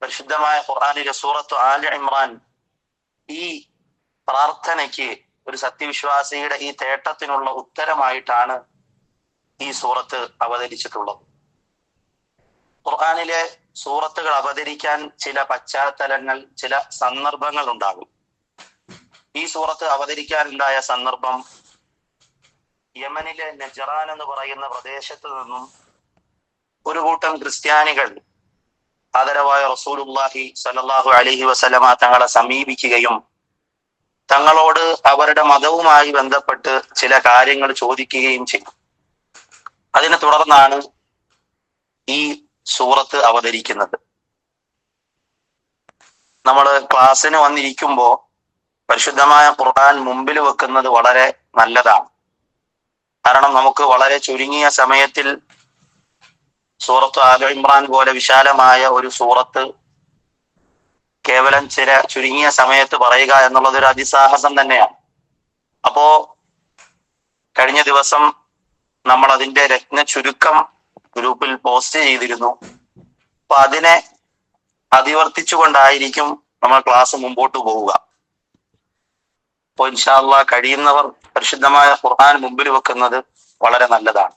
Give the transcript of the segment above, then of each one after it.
പരിശുദ്ധമായ ഖുർആനിലെ സൂറത്ത് ആലി ഇമ്രാൻ ഈ പ്രാർത്ഥനയ്ക്ക്, ഒരു സത്യവിശ്വാസിയുടെ ഈ തേട്ടത്തിനുള്ള ഉത്തരമായിട്ടാണ് ഈ സൂറത്ത് അവതരിച്ചിട്ടുള്ളത്. ഖുർആനിലെ സൂറത്തുകൾ അവതരിക്കാൻ ചില പശ്ചാത്തലങ്ങൾ, ചില സന്ദർഭങ്ങൾ ഉണ്ടാകും. ഈ സൂറത്ത് അവതരിക്കാനുണ്ടായ സന്ദർഭം യമനിലെ നജറാൻ എന്ന് പറയുന്ന പ്രദേശത്ത് നിന്നും ഒരു കൂട്ടം ക്രിസ്ത്യാനികൾ ആദരവായ റസൂലുള്ളാഹി സ്വല്ലല്ലാഹു അലൈഹി വസല്ലമ തങ്ങളെ സമീപിക്കുകയും തങ്ങളോട് അവരുടെ മതവുമായി ബന്ധപ്പെട്ട് ചില കാര്യങ്ങൾ ചോദിക്കുകയും ചെയ്തു. അതിനെ തുടർന്നാണ് ഈ സൂറത്ത് അവതരിക്കുന്നത്. നമ്മൾ ക്ലാസ്സിന് വന്നിരിക്കുമ്പോൾ പരിശുദ്ധമായ ഖുർആൻ മുമ്പിൽ വെക്കുന്നത് വളരെ നല്ലതാണ്. കാരണം നമുക്ക് വളരെ ചുരുങ്ങിയ സമയത്തിൽ സൂറത്ത് ആലി ഇമ്രാൻ പോലെ വിശാലമായ ഒരു സൂറത്ത് കേവലം ചില ചുരുങ്ങിയ സമയത്ത് പറയുക എന്നുള്ളത് ഒരു അതിസാഹസം തന്നെയാണ്. അപ്പോ കഴിഞ്ഞ ദിവസം നമ്മൾ അതിന്റെ രത്ന ചുരുക്കം ഗ്രൂപ്പിൽ പോസ്റ്റ് ചെയ്തിരുന്നു. അപ്പൊ അതിനെ അതിവർത്തിച്ചുകൊണ്ടായിരിക്കും നമ്മൾ ക്ലാസ് മുമ്പോട്ട് പോവുക. അപ്പോൾ ഇൻഷാ അല്ലാഹ് കഴിയുന്നവർ പരിശുദ്ധമായ ഖുർആൻ മുമ്പിൽ വെക്കുന്നത് വളരെ നല്ലതാണ്.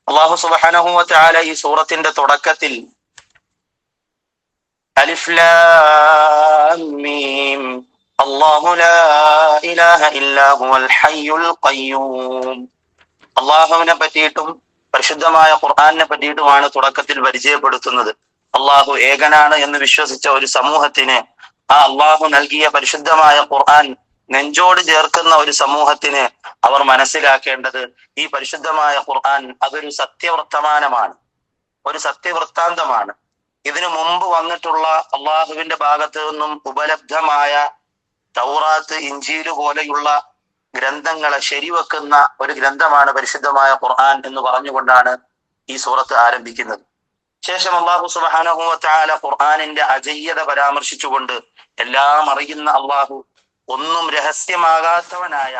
അല്ലാഹു സുബ്ഹാനഹു വ തആല ഈ സൂറത്തിന്റെ തുടക്കത്തിൽ അലിഫ് ലാം മീം അല്ലാഹു ലാ ഇലാഹ ഇല്ലാ ഹുവൽ ഹയ്യുൽ ഖയ്യൂം, അല്ലാഹുവിനെ പറ്റിയിട്ടും പരിശുദ്ധമായ ഖുർആനിനെ പറ്റിയിട്ടുമാണ് തുടക്കത്തിൽ പരിചയപ്പെടുത്തുന്നത്. അല്ലാഹു ഏകനാണ് എന്ന് വിശ്വസിച്ച ഒരു സമൂഹത്തിന് ആ അല്ലാഹു നൽകിയ പരിശുദ്ധമായ ഖുർആൻ നെഞ്ചോട് ചേർക്കുന്ന ഒരു സമൂഹത്തിന് അവർ മനസ്സിലാക്കേണ്ടത് ഈ പരിശുദ്ധമായ ഖുർആൻ അതൊരു സത്യവർത്തമാനമാണ്, ഒരു സത്യവൃത്താന്തമാണ്. ഇതിനു മുമ്പ് വന്നിട്ടുള്ള അള്ളാഹുവിന്റെ ഭാഗത്ത് നിന്നും ഉപലബ്ധമായ തൗറാത്ത്, ഇഞ്ചീല് പോലെയുള്ള ഗ്രന്ഥങ്ങളെ ശരിവെക്കുന്ന ഒരു ഗ്രന്ഥമാണ് പരിശുദ്ധമായ ഖുർആൻ എന്ന് പറഞ്ഞുകൊണ്ടാണ് ഈ സൂറത്ത് ആരംഭിക്കുന്നത്. ശേഷം അല്ലാഹു സുബ്ഹാനഹു വ തആല ഖുർആനിന്റെ അജയ്യത പരാമർശിച്ചുകൊണ്ട് എല്ലാം അറിയുന്ന അള്ളാഹു, ഒന്നും രഹസ്യമാകാത്തവനായ,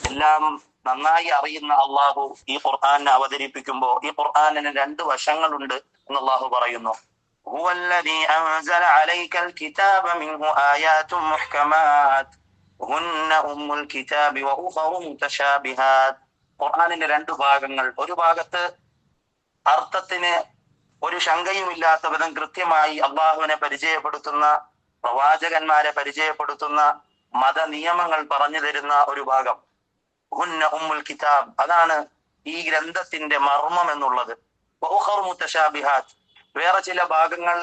എല്ലാം നന്നായി അറിയുന്ന അള്ളാഹു ഈ ഖുർആനെ അവതരിപ്പിക്കുമ്പോൾ ഈ ഖുർആനിന് രണ്ട് വശങ്ങളുണ്ട് എന്ന് അള്ളാഹു പറയുന്നു. ഹുവല്ലദീ അൻസല അലൈക്കൽ കിതാബ മിൻഹു ആയാതും മുഹ്കമാത് ഹുന്ന ഉമ്മുൽ കിതാബി വഉഖറു മുതശാബിഹാത്. ഖുർആനിന്റെ രണ്ട് ഭാഗങ്ങൾ, ഒരു ഭാഗത്ത് അർത്ഥത്തിന് ഒരു ശങ്കയുമില്ലാത്ത വിധം കൃത്യമായി അള്ളാഹുവിനെ പരിചയപ്പെടുത്തുന്ന, പ്രവാചകന്മാരെ പരിചയപ്പെടുത്തുന്ന, മത നിയമങ്ങൾ പറഞ്ഞു തരുന്ന ഒരു ഭാഗം. ഹുന്ന ഉമ്മുൽ കിതാബ്, അതാണ് ഈ ഗ്രന്ഥത്തിന്റെ മർമ്മം എന്നുള്ളത്. വഉഖറു മുതശാബിഹാത്, വേറെ ചില ഭാഗങ്ങൾ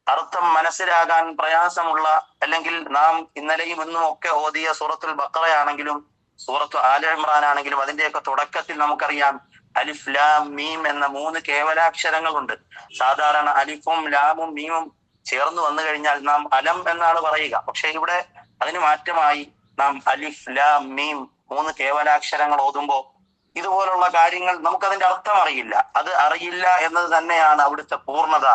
അർത്ഥം മനസ്സിലാകാൻ പ്രയാസമുള്ള, അല്ലെങ്കിൽ നാം ഇന്നലെയും ഇന്നും ഒക്കെ ഓതിയ സൂറത്തുൽ ബഖറയാണെങ്കിലും സൂറത്തു ആലി ഇമ്രാൻ ആണെങ്കിലും അതിന്റെയൊക്കെ തുടക്കത്തിൽ നമുക്കറിയാം അലിഫ് ലാം മീം എന്ന 3 കേവലാക്ഷരങ്ങളുണ്ട്. സാധാരണ അലിഫും ലാമും മീമും ചേർന്ന് വന്നു കഴിഞ്ഞാൽ നാം അലം എന്നാണ് പറയുക. പക്ഷെ ഇവിടെ അതിന് മാറ്റമായി നാം അലിഫ് ലാം മീം 3 കേവലാക്ഷരങ്ങൾ ഓതുമ്പോൾ ഇതുപോലുള്ള കാര്യങ്ങൾ നമുക്കതിന്റെ അർത്ഥം അറിയില്ല. അത് അറിയില്ല എന്നത് തന്നെയാണ് അവിടുത്തെ പൂർണ്ണത.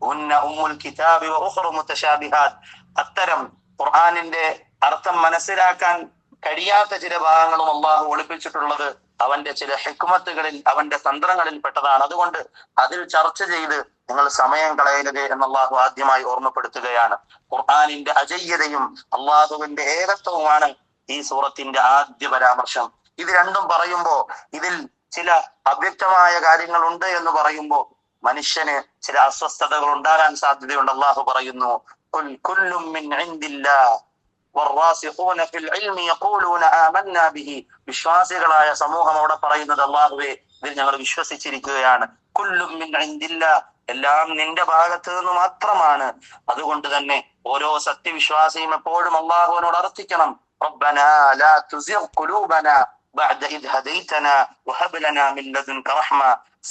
ഉന്ന ഉമ്മുൽ കിതാബി വഉഖറു മുതശാബിഹാത്, അത്തരം ഖുർആനിന്റെ അർത്ഥം മനസ്സിലാക്കാൻ കഴിയാത്ത ചില ഭാഗങ്ങളും അള്ളാഹു ഒളിപ്പിച്ചിട്ടുള്ളത് അവന്റെ ചില ഹിക്മത്തുകളിൽ, അവന്റെ തന്ത്രങ്ങളിൽ പെട്ടതാണ്. അതുകൊണ്ട് അതിൽ ചർച്ച ചെയ്ത് നിങ്ങൾ സമയം കളയരുത് എന്ന് അള്ളാഹു ആദ്യമായി ഓർമ്മപ്പെടുത്തുകയാണ്. ഖുർആനിന്റെ അജയ്യതയും അള്ളാഹുവിന്റെ ഏകത്വവുമാണ് ഈ സൂറത്തിന്റെ ആദ്യ പരാമർശം. ഇത് രണ്ടും പറയുമ്പോ ഇതിൽ ചില അവ്യക്തമായ കാര്യങ്ങളുണ്ട് എന്ന് പറയുമ്പോ മനുഷ്യന് ചില അസ്വസ്ഥതകൾ ഉണ്ടാകാൻ സാധ്യതയുണ്ട്. അള്ളാഹു പറയുന്നു കുല്ലും മിൻ ഇൻദില്ലാഹ് വറാസിഖൂന ഫിൽ ഇൽമി യഖൂലൂന ആമന്നാ ബിഹി, വിശ്വാസികളായ സമൂഹം അവിടെ പറയുന്നത് അല്ലാഹുവേ ഇതിൽ ഞങ്ങൾ വിശ്വസിച്ചിരിക്കുകയാണ്. കുല്ലും മിൻ ഇൻദില്ലാഹ്, എല്ലാം നിന്റെ ഭാഗത്ത് നിന്ന് മാത്രമാണ്. അതുകൊണ്ട് തന്നെ ഓരോ സത്യവിശ്വാസിയും എപ്പോഴും അള്ളാഹുവിനോട് അർത്ഥിക്കണം, റബ്ബനാ ലാ തുസിഗ് ഖുലൂബനാ ബഅദ ഇദ് ഹദൈതനാ വഹബ് ലനാ മിൻ ലദുൻക റഹ്മ,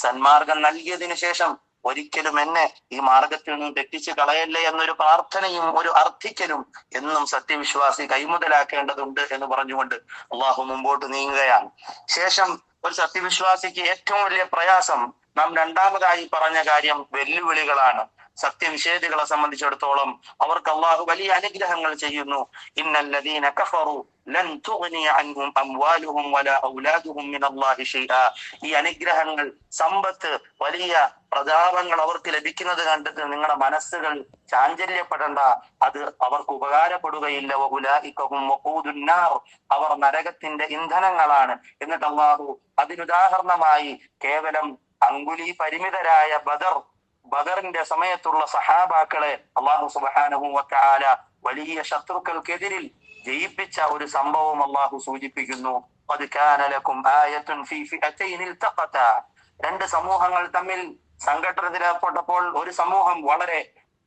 സന്മാർഗം നൽകിയതിനു ശേഷം ഒരിക്കലും എന്നെ ഈ മാർഗത്തിൽ നിന്ന് തെറ്റിച്ച് കളയല്ലേ എന്നൊരു പ്രാർത്ഥനയും ഒരു അർത്ഥിക്കലും എന്നും സത്യവിശ്വാസി കൈമുതലാക്കേണ്ടതുണ്ട് എന്ന് പറഞ്ഞുകൊണ്ട് അള്ളാഹു മുമ്പോട്ട് നീങ്ങുകയാണ്. ശേഷം ഒരു സത്യവിശ്വാസിക്ക് ഏറ്റവും വലിയ പ്രയാസം, നാം രണ്ടാമതായി പറഞ്ഞ കാര്യം വെല്ലുവിളികളാണ്. സത്യനിഷേധികളെ സംബന്ധിച്ചിടത്തോളം അവർക്ക് അള്ളാഹു വലിയ അനുഗ്രഹങ്ങൾ ചെയ്യുന്നു. ഇന്നല്ലദീന കഫറു ലൻ തുഗ്നി അൻഹും അംവാലുഹും വലാ ഔലാദുഹും മിനല്ലാഹി ശൈആ. ഈ അനുഗ്രഹങ്ങൾ, സമ്പത്ത്, വലിയ പ്രതാപങ്ങൾ അവർക്ക് ലഭിക്കുന്നത് കണ്ടിട്ട് നിങ്ങളുടെ മനസ്സുകൾ ചാഞ്ചല്യപ്പെടേണ്ട. അത് അവർക്ക് ഉപകാരപ്പെടുകയില്ല. വഉലൈക ഹും വഖൂദുൻ നാർ. അവർ നരകത്തിന്റെ ഇന്ധനങ്ങളാണ്. എന്നിട്ട് അള്ളാഹു അതിനുദാഹരണമായി കേവലം അങ്കുലി പരിമിതരായ ബദറിന്റെ സമയത്തുള്ള സഹാബാക്കളെ അള്ളാഹു സുബ്ഹാനഹു വ തആല വലിയ ശത്രുക്കൾക്കെതിരിൽ ജയിപ്പിച്ച ഒരു സംഭവം അള്ളാഹു സൂചിപ്പിക്കുന്നു. ഖദ് കാന ലക്കും ആയത്തുൻ ഫീ ഫിഅതൈനി ഇൽതഖതാ. രണ്ട് സമൂഹങ്ങൾ തമ്മിൽ സംഘട്ടനത്തിലേർപ്പെട്ടപ്പോൾ ഒരു സമൂഹം വളരെ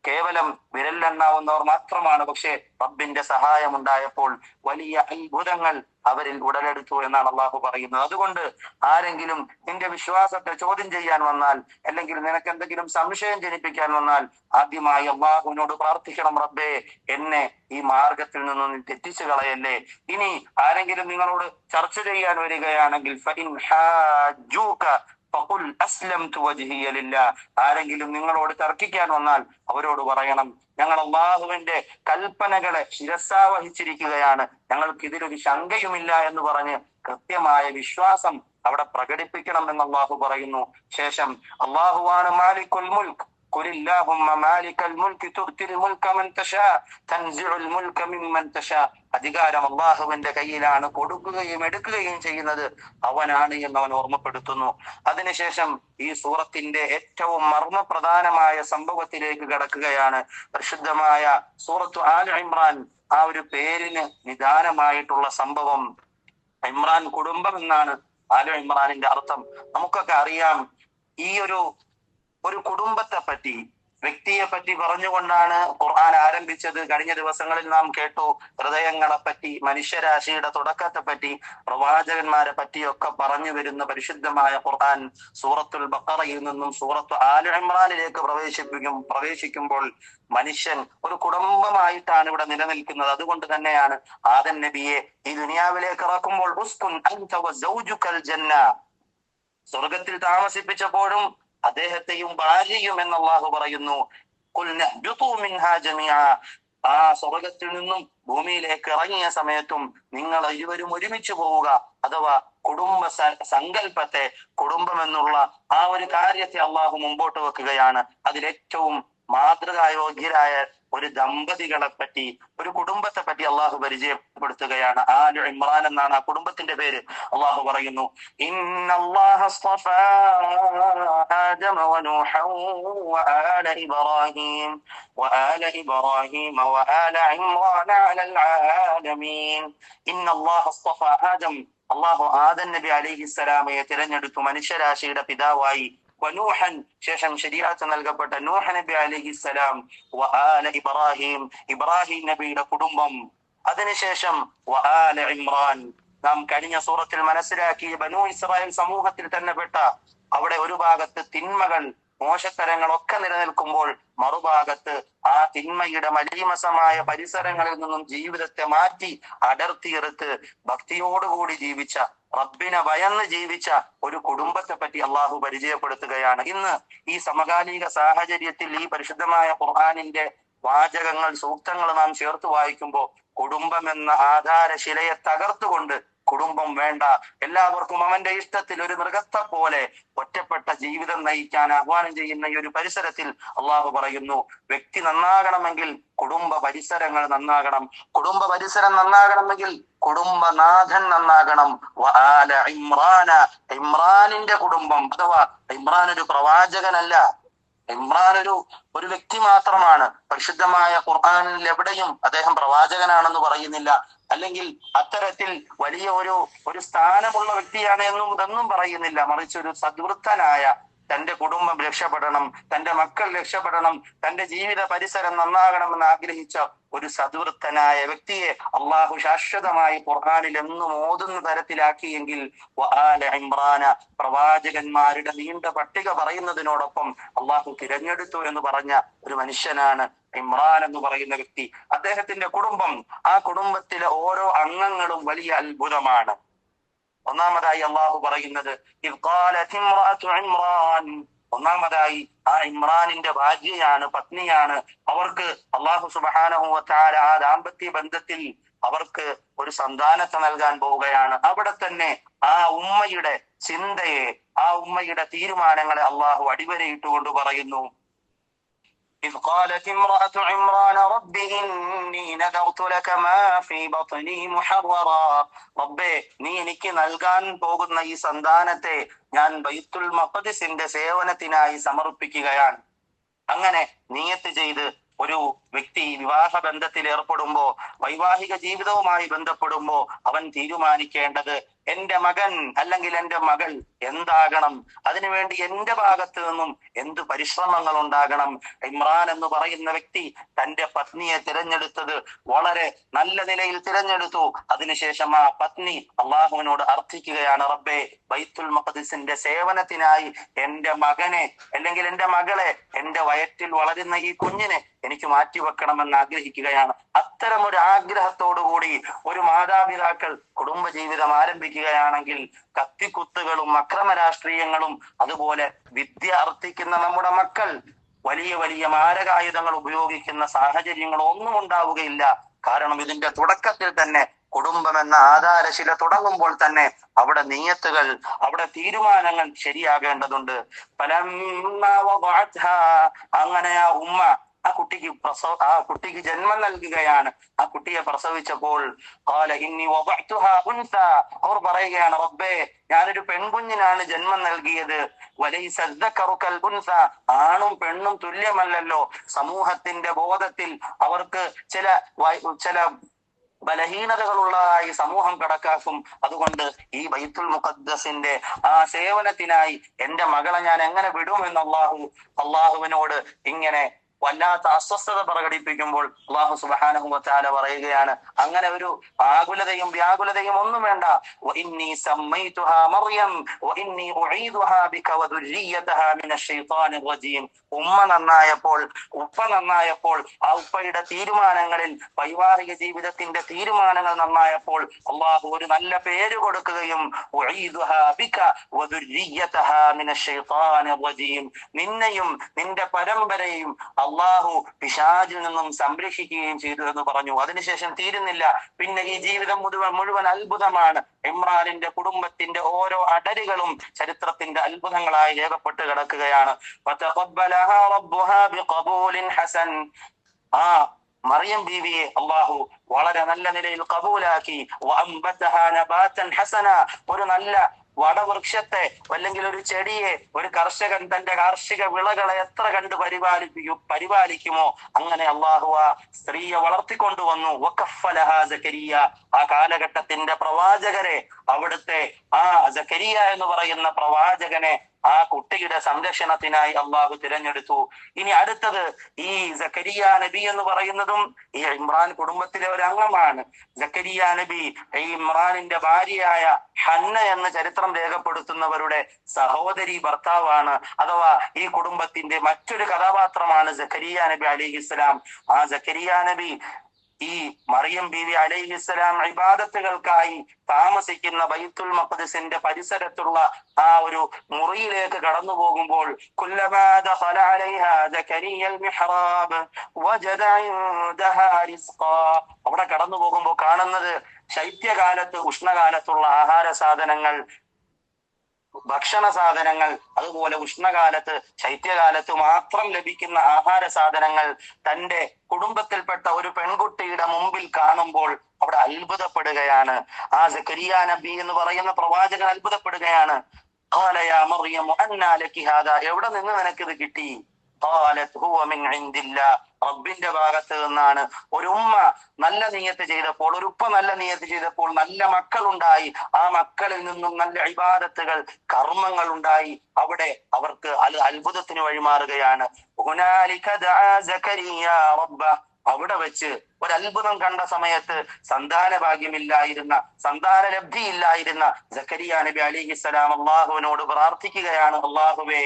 കേവലം വിരലിലെണ്ണാവുന്നവർ മാത്രമാണ്. പക്ഷേ റബ്ബിന്റെ സഹായം ഉണ്ടായപ്പോൾ വലിയ അത്ഭുതങ്ങൾ അവരിൽ ഉടലെടുത്തു എന്നാണ് അള്ളാഹു പറയുന്നത്. അതുകൊണ്ട് ആരെങ്കിലും നിന്റെ വിശ്വാസത്തെ ചോദ്യം ചെയ്യാൻ വന്നാൽ, അല്ലെങ്കിൽ നിനക്ക് എന്തെങ്കിലും സംശയം ജനിപ്പിക്കാൻ വന്നാൽ, ആദ്യമായി അള്ളാഹുവിനോട് പ്രാർത്ഥിക്കണം, റബ്ബേ എന്നെ ഈ മാർഗത്തിൽ നിന്നും തെറ്റിച്ചു കളയല്ലേ. ഇനി ആരെങ്കിലും നിങ്ങളോട് ചർച്ച ചെയ്യാൻ വരികയാണെങ്കിൽ ഫഇൻ ഹാജൂക ഫഖുൽ അസ്ലംതു വജ്ഹിയ ലില്ലാഹ്. ആരെങ്കിലും നിങ്ങളോട് തർക്കിക്കാൻ വന്നാൽ അവരോട് പറയണം, ഞങ്ങൾ അള്ളാഹുവിന്റെ കൽപ്പനകളെ ശിരസാവഹിച്ചിരിക്കുകയാണ്, ഞങ്ങൾക്ക് ഇതിലൊരു ശങ്കയുമില്ല എന്ന് പറഞ്ഞ് കൃത്യമായ വിശ്വാസം അവിടെ പ്രകടിപ്പിക്കണം എന്ന് അള്ളാഹു പറയുന്നു. ശേഷം അള്ളാഹുവാണ് മാലിക്കുൽ മുൽക്ക്. قل اللهم مالك الملك تؤتي الملك من تشاء تنزع الملك ممن تشاء. അധികാരം അള്ളാഹുവിന്റെ കയ്യിലാണ്, കൊടുക്കുകയും എടുക്കുകയും ചെയ്യുന്നത് അവനാണ് എന്ന് അവൻ ഓർമ്മപ്പെടുത്തുന്നു. അതിനുശേഷം ഈ സൂറത്തിന്റെ ഏറ്റവും മർമ്മപ്രധാനമായ സംഭവത്തിലേക്ക് കടക്കുകയാണ്. പരിശുദ്ധമായ സൂറത്തു ആൽ ഇമ്രാൻ, ആ ഒരു പേരിന് നിദാനമായിട്ടുള്ള സംഭവം. ഇമ്രാൻ കുടുംബം എന്നാണ് ആൽ ഇമ്രാനിന്റെ അർത്ഥം. നമുക്കൊക്കെ അറിയാം, ഈ ഒരു കുടുംബത്തെ പറ്റി, വ്യക്തിയെ പറ്റി പറഞ്ഞുകൊണ്ടാണ് ഖുർആൻ ആരംഭിച്ചത്. കഴിഞ്ഞ ദിവസങ്ങളിൽ നാം കേട്ടു ഹൃദയങ്ങളെ പറ്റി, മനുഷ്യരാശിയുടെ തുടക്കത്തെ പറ്റി, പ്രവാചകന്മാരെ പറ്റിയൊക്കെ പറഞ്ഞു വരുന്ന പരിശുദ്ധമായ ഖുർആൻ സൂറത്തുൽ ബഖറയിൽ നിന്നും സൂറത്തു ആൽ ഇമ്രാനിലേക്ക് പ്രവേശിക്കുമ്പോൾ മനുഷ്യൻ ഒരു കുടുംബമായിട്ടാണ് ഇവിടെ നിലനിൽക്കുന്നത്. അതുകൊണ്ട് തന്നെയാണ് ആദം നബിയെ ഈ ദുനിയാവിലേക്ക് ഇറക്കുമ്പോൾ ഉസ്കുൻ അൻത വസൗജുകൽ ജന്ന, സ്വർഗത്തിൽ താമസിപ്പിച്ചപ്പോഴും അദ്ദേഹത്തെയും ഭാര്യയും എന്ന് അല്ലാഹു പറയുന്നു. ഖുൽ നഹ്ബിതു മിൻഹാ ജമീഅ. ആ സ്വർഗത്തിൽ നിന്നും ഭൂമിയിലേക്ക് ഇറങ്ങിയ സമയത്തും നിങ്ങൾ ഇരുവരും ഒരുമിച്ച് പോവുക. അഥവാ കുടുംബ സങ്കല്പത്തെ, കുടുംബം എന്നുള്ള ആ ഒരു കാര്യത്തെ അള്ളാഹു മുമ്പോട്ട് വെക്കുകയാണ്. അതിലേറ്റവും മാതൃകായോഗ്യരായ ഒരു ദമ്പതികളെ പറ്റി, ഒരു കുടുംബത്തെ പറ്റി അള്ളാഹു പരിചയപ്പെടുത്തുകയാണ്. ആൽ ഇമ്രാൻ എന്നാണ് ആ കുടുംബത്തിന്റെ പേര്. അള്ളാഹു പറയുന്നു, ഇന്നല്ലാഹ അസ്തഫാ ആദമ വനൂഹൻ വആല ഇബ്രാഹീം വആല ഇമ്രാൻ അലൽ ആലമീൻ. ഇന്നല്ലാഹ അസ്തഫാ ആദം. അള്ളാഹു ആദം നബി അലൈഹിസ്സലാമയെ തിരഞ്ഞെടുത്തു മനുഷ്യരാശിയുടെ പിതാവായി. വനൂഹൻ, ശേഷം ശരീഅത്ത് നൽകപ്പെട്ട നൂഹ് നബി അലൈഹിസ്സലാം. വആല ഇബ്രാഹീം, ഇബ്രാഹിം നബിയുടെ കുടുംബം. അതിനുശേഷം വആല ഇമ്രാൻ, നാം കഴിഞ്ഞ സൂറത്തിൽ മനസ്സിലാക്കിയ ബനൂ ഇസ്രായേൽ സമൂഹത്തിൽ തന്നെ പെട്ട, അവിടെ ഒരു ഭാഗത്ത് തിന്മകൾ, മോശത്തരങ്ങളൊക്കെ നിലനിൽക്കുമ്പോൾ മറുഭാഗത്ത് ആ തിന്മയുടെ മലീമസമായ പരിസരങ്ങളിൽ നിന്നും ജീവിതത്തെ മാറ്റി അടർത്തിയെടുത്ത് ഭക്തിയോടുകൂടി ജീവിച്ച, റബ്ബിനെ ഭയന്ന് ജീവിച്ച ഒരു കുടുംബത്തെ പറ്റി അള്ളാഹു പരിചയപ്പെടുത്തുകയാണ്. ഇന്ന് ഈ സമകാലിക സാഹചര്യത്തിൽ ഈ പരിശുദ്ധമായ ഖുർആനിന്റെ വാചകങ്ങൾ, സൂക്തങ്ങൾ നാം ചേർത്ത് വായിക്കുമ്പോൾ കുടുംബം എന്ന ആധാരശിലയെ തകർത്തുകൊണ്ട് കുടുംബം വേണ്ട, എല്ലാവർക്കും അവന്റെ ഇഷ്ടത്തിൽ ഒരു മൃഗത്തെ പോലെ ഒറ്റപ്പെട്ട ജീവിതം നയിക്കാൻ ആഹ്വാനം ചെയ്യുന്ന ഈ ഒരു പരിസരത്തിൽ അള്ളാഹു പറയുന്നു, വ്യക്തി നന്നാകണമെങ്കിൽ കുടുംബ പരിസരങ്ങൾ നന്നാകണം. കുടുംബ പരിസരം നന്നാകണമെങ്കിൽ കുടുംബനാഥൻ നന്നാകണം. വആല ഇമ്രാന, ഇമ്രാനിന്റെ കുടുംബം. അഥവാ ഇമ്രാൻ ഒരു പ്രവാചകനല്ല, ഇമ്രാൻ ഒരു വ്യക്തി മാത്രമാണ്. പരിശുദ്ധമായ ഖുർആനിൽ എവിടെയും അദ്ദേഹം പ്രവാചകനാണെന്ന് പറയുന്നില്ല, അല്ലെങ്കിൽ അത്തരത്തിൽ വലിയ ഒരു സ്ഥാനമുള്ള വ്യക്തിയാണ് എന്നും പറയുന്നില്ല. മറിച്ച് ഒരു സദ്വൃത്തനായ, തന്റെ കുടുംബം രക്ഷപ്പെടണം, തന്റെ മക്കൾ രക്ഷപ്പെടണം, തന്റെ ജീവിത പരിസരം നന്നാകണമെന്ന് ആഗ്രഹിച്ച ഒരു സദ്വൃത്തനായ വ്യക്തിയെ അള്ളാഹു ശാശ്വതമായി ഖുർആനിൽ എന്നും ഓതുന്ന തരത്തിലാക്കിയെങ്കിൽ വആല ഇമ്രാന, പ്രവാചകന്മാരുടെ നീണ്ട പട്ടിക പറയുന്നതിനോടൊപ്പം അള്ളാഹു തിരഞ്ഞെടുത്തു എന്ന് പറഞ്ഞ ഒരു മനുഷ്യനാണ് ഇമ്രാൻ എന്ന് പറയുന്ന വ്യക്തി. അദ്ദേഹത്തിന്റെ കുടുംബം, ആ കുടുംബത്തിലെ ഓരോ അംഗങ്ങളും വലിയ അത്ഭുതമാണ്. ഒന്നാമതായി അള്ളാഹു പറയുന്നത്, ഇദ് ഖാലത് ഇംറഅതു ഇമ്രാൻ, ഒന്നാമതായി ആ ഇമ്രാനിന്റെ ഭാര്യയാണ്, പത്നിയാണ്. അവർക്ക് അല്ലാഹു സുബ്ഹാനഹു വ തആല ആ ദാമ്പത്യ ബന്ധത്തിൽ അവർക്ക് ഒരു സന്താനത്തെ നൽകാൻ പോവുകയാണ്. അവിടെ തന്നെ ആ ഉമ്മയുടെ ചിന്തയെ, ആ ഉമ്മയുടെ തീരുമാനങ്ങളെ അള്ളാഹു അടിവരയിട്ടുകൊണ്ട് പറയുന്നു. إذ قالت امرأة عمران رب إني نذرت لك ما في بطني محررا. റബ്ബേ, നീ എനിക്ക് നൽകാൻ പോകുന്ന ഈ സന്താനത്തെ ഞാൻ ബൈത്തുൽ മഖ്ദിസിന്റെ സേവനത്തിനായി സമർപ്പിക്കുകയാണ്. അങ്ങനെ നിയത്ത് ചെയ്ത് ഒരു വ്യക്തി വിവാഹ ബന്ധത്തിൽ ഏർപ്പെടുമ്പോ, വൈവാഹിക ജീവിതവുമായി ബന്ധപ്പെടുമ്പോ അവൻ തീരുമാനിക്കേണ്ടത് എന്റെ മകൻ അല്ലെങ്കിൽ എന്റെ മകൾ എന്താകണം, അതിനുവേണ്ടി എന്റെ ഭാഗത്ത് നിന്നും എന്ത് പരിശ്രമങ്ങൾ ഉണ്ടാകണം. ഇമ്രാൻ എന്ന് പറയുന്ന വ്യക്തി തന്റെ പത്നിയെ തിരഞ്ഞെടുത്തത് വളരെ നല്ല നിലയിൽ തിരഞ്ഞെടുത്തു. അതിനുശേഷം ആ പത്നി അള്ളാഹുവിനോട് അർത്ഥിക്കുകയാണ്, റബ്ബേ, ബൈത്തുൽ മഖ്ദിസിന്റെ സേവനത്തിനായി എന്റെ മകനെ അല്ലെങ്കിൽ എന്റെ മകളെ, എന്റെ വയറ്റിൽ വളരുന്ന ഈ കുഞ്ഞിനെ എനിക്ക് മാറ്റിവെക്കണമെന്ന് ആഗ്രഹിക്കുകയാണ്. അത്തരമൊരു ആഗ്രഹത്തോടുകൂടി ഒരു മാതാപിതാക്കൾ കുടുംബജീവിതം ആരംഭിക്കുകയാണെങ്കിൽ കത്തിക്കുത്തുകളും അക്രമ രാഷ്ട്രീയങ്ങളും അതുപോലെ വിദ്യ അർത്ഥിക്കുന്ന നമ്മുടെ മക്കൾ വലിയ വലിയ മാരകായുധങ്ങൾ ഉപയോഗിക്കുന്ന സാഹചര്യങ്ങൾ ഒന്നും ഉണ്ടാവുകയില്ല. കാരണം ഇതിന്റെ തുടക്കത്തിൽ തന്നെ കുടുംബം എന്ന ആധാരശില തുടങ്ങുമ്പോൾ തന്നെ അവിടെ നിയത്തുകൾ, അവിടെ തീരുമാനങ്ങൾ ശരിയാകേണ്ടതുണ്ട്. അങ്ങനെ ആ ഉമ്മ ആ കുട്ടിക്ക് ജന്മം നൽകുകയാണ്. ആ കുട്ടിയെ പ്രസവിച്ചപ്പോൾ അവർ പറയുകയാണ്, റബ്ബേ, ഞാനൊരു പെൺകുഞ്ഞിനാണ് ജന്മം നൽകിയത്. ആണും പെണ്ണും തുല്യമല്ലല്ലോ. സമൂഹത്തിന്റെ ബോധത്തിൽ അവർക്ക് ചില ബലഹീനതകളുള്ളതായി സമൂഹം കണക്കാക്കും. അതുകൊണ്ട് ഈ ബൈത്തുൽ മുഖദ്ദസിന്റെ ആ സേവനത്തിനായി എന്റെ മകളെ ഞാൻ എങ്ങനെ വിടുമെന്ന് അള്ളാഹുവിനോട് ഇങ്ങനെ വല്ലാത്ത അസ്വസ്ഥത പ്രകടിപ്പിക്കുമ്പോൾ അല്ലാഹു സുബ്ഹാനഹു വ തആല പറയുകയാണ്, അങ്ങനെ ഒരു ആകുലതയും വ്യാകുലതയും ഒന്നും വേണ്ട. വഇന്നി സമ്മൈതുഹാ മർയം വഇന്നി ഉഈദുഹാ ബിക വദുർരിയതഹാ മിനശ് ശൈത്വാനിർ റജീം. ഉമ്മ നന്നായപ്പോൾ, ഉപ്പ നന്നായപ്പോൾ, ആ ഉപ്പയുടെ തീരുമാനങ്ങളിൽ, വൈവാഹിക ജീവിതത്തിന്റെ തീരുമാനങ്ങൾ നന്നായപ്പോൾ അല്ലാഹു ഒരു നല്ല പേര് കൊടുക്കുകയും ഉഈദുഹാ ബിക വദുർരിയതഹാ മിനശ് ശൈത്വാനിർ റജീം, നിന്നെയും നിന്റെ പരമ്പരയും അള്ളാഹു പിശാചിൽ നിന്നും സംരക്ഷിക്കുകയും ചെയ്തു എന്ന് പറഞ്ഞു. അതിനുശേഷം തീരുന്നില്ല, പിന്നെ ഈ ജീവിതം മുഴുവൻ അത്ഭുതമാണ്. ഇമ്രാനിന്റെ കുടുംബത്തിന്റെ ഓരോ അടരുകളും ചരിത്രത്തിന്റെ അത്ഭുതങ്ങളായി രേഖപ്പെട്ട് കിടക്കുകയാണ്. ആ മറിയം ബീവിയെ അള്ളാഹു വളരെ നല്ല നിലയിൽ കബൂലാക്കി. ഒരു നല്ല വടവൃക്ഷത്തെ അല്ലെങ്കിൽ ഒരു ചെടിയെ ഒരു കർഷകൻ തന്റെ കാർഷിക വിളകളെ എത്ര കണ്ട് പരിപാലിക്കുമോ അങ്ങനെ അള്ളാഹു ആ സ്ത്രീയെ വളർത്തിക്കൊണ്ടുവന്നു. ആ കാലഘട്ടത്തിന്റെ പ്രവാചകരെ, അവിടുത്തെ ആ സക്കരിയ എന്ന് പറയുന്ന പ്രവാചകനെ ആ കുട്ടിയുടെ സംരക്ഷണത്തിനായി അള്ളാഹു തിരഞ്ഞെടുത്തു. ഇനി അടുത്തത്, ഈ സക്കരിയ നബി എന്ന് പറയുന്നതും ഈ ഇമ്രാൻ കുടുംബത്തിലെ ഒരു അംഗമാണ്. സക്കരിയ നബി ഈ ഇമ്രാനിന്റെ ഭാര്യയായ ഹന്ന എന്ന ചരിത്രം രേഖപ്പെടുത്തുന്നവരുടെ സഹോദരി ഭർത്താവാണ്. അഥവാ ഈ കുടുംബത്തിന്റെ മറ്റൊരു കഥാപാത്രമാണ് സക്കരിയ നബി അലൈഹിസ്സലാം. ആ സക്കരിയ നബി ഈ മറിയം ബീവി അലൈഹിസ്സലാം ഇബാദത്തുകൾക്കായി താമസിക്കുന്ന ബൈത്തുൽ മഖ്ദിസിന്റെ പരിസരത്തുള്ള ആ ഒരു മുറിയിലേക്ക് കടന്നു പോകുമ്പോൾ അവിടെ കടന്നു പോകുമ്പോൾ കാണുന്നത് ശൈത്യകാലത്ത്, ഉഷ്ണകാലത്തുള്ള ആഹാര സാധനങ്ങൾ, ഭക്ഷണ സാധനങ്ങൾ, അതുപോലെ ഉഷ്ണകാലത്ത് ശൈത്യകാലത്ത് മാത്രം ലഭിക്കുന്ന ആഹാര സാധനങ്ങൾ തന്റെ കുടുംബത്തിൽപ്പെട്ട ഒരു പെൺകുട്ടിയുടെ മുമ്പിൽ കാണുമ്പോൾ അവിടെ അത്ഭുതപ്പെടുകയാണ്. ആ സക്കരിയ നബി എന്ന് പറയുന്ന പ്രവാചകൻ അത്ഭുതപ്പെടുകയാണ്. എവിടെ നിന്ന് നിനക്കിത് കിട്ടി? റബ്ബിന്റെ ഭാഗത്ത് നിന്നാണ്. ഒരു ഉമ്മ നല്ല നിയത്ത് ചെയ്തപ്പോൾ, ഒരു ഉപ്പ നല്ല നിയത്ത് ചെയ്തപ്പോൾ നല്ല മക്കളുണ്ടായി. ആ മക്കളിൽ നിന്നും നല്ല ഇബാദത്തുകൾ, കർമ്മങ്ങൾ ഉണ്ടായി. അവിടെ അവർക്ക് അത്ഭുതത്തിന് വഴിമാറുകയാണ്. അവിടെ വെച്ച് ഒരത്ഭുതം കണ്ട സമയത്ത് സന്താന ഭാഗ്യമില്ലായിരുന്ന, സന്താന ലബ്ധിയില്ലായിരുന്ന സക്കരിയ നബി അലൈഹിസ്സലാം അള്ളാഹുവിനോട് പ്രാർത്ഥിക്കുകയാണ്, അള്ളാഹുവേ,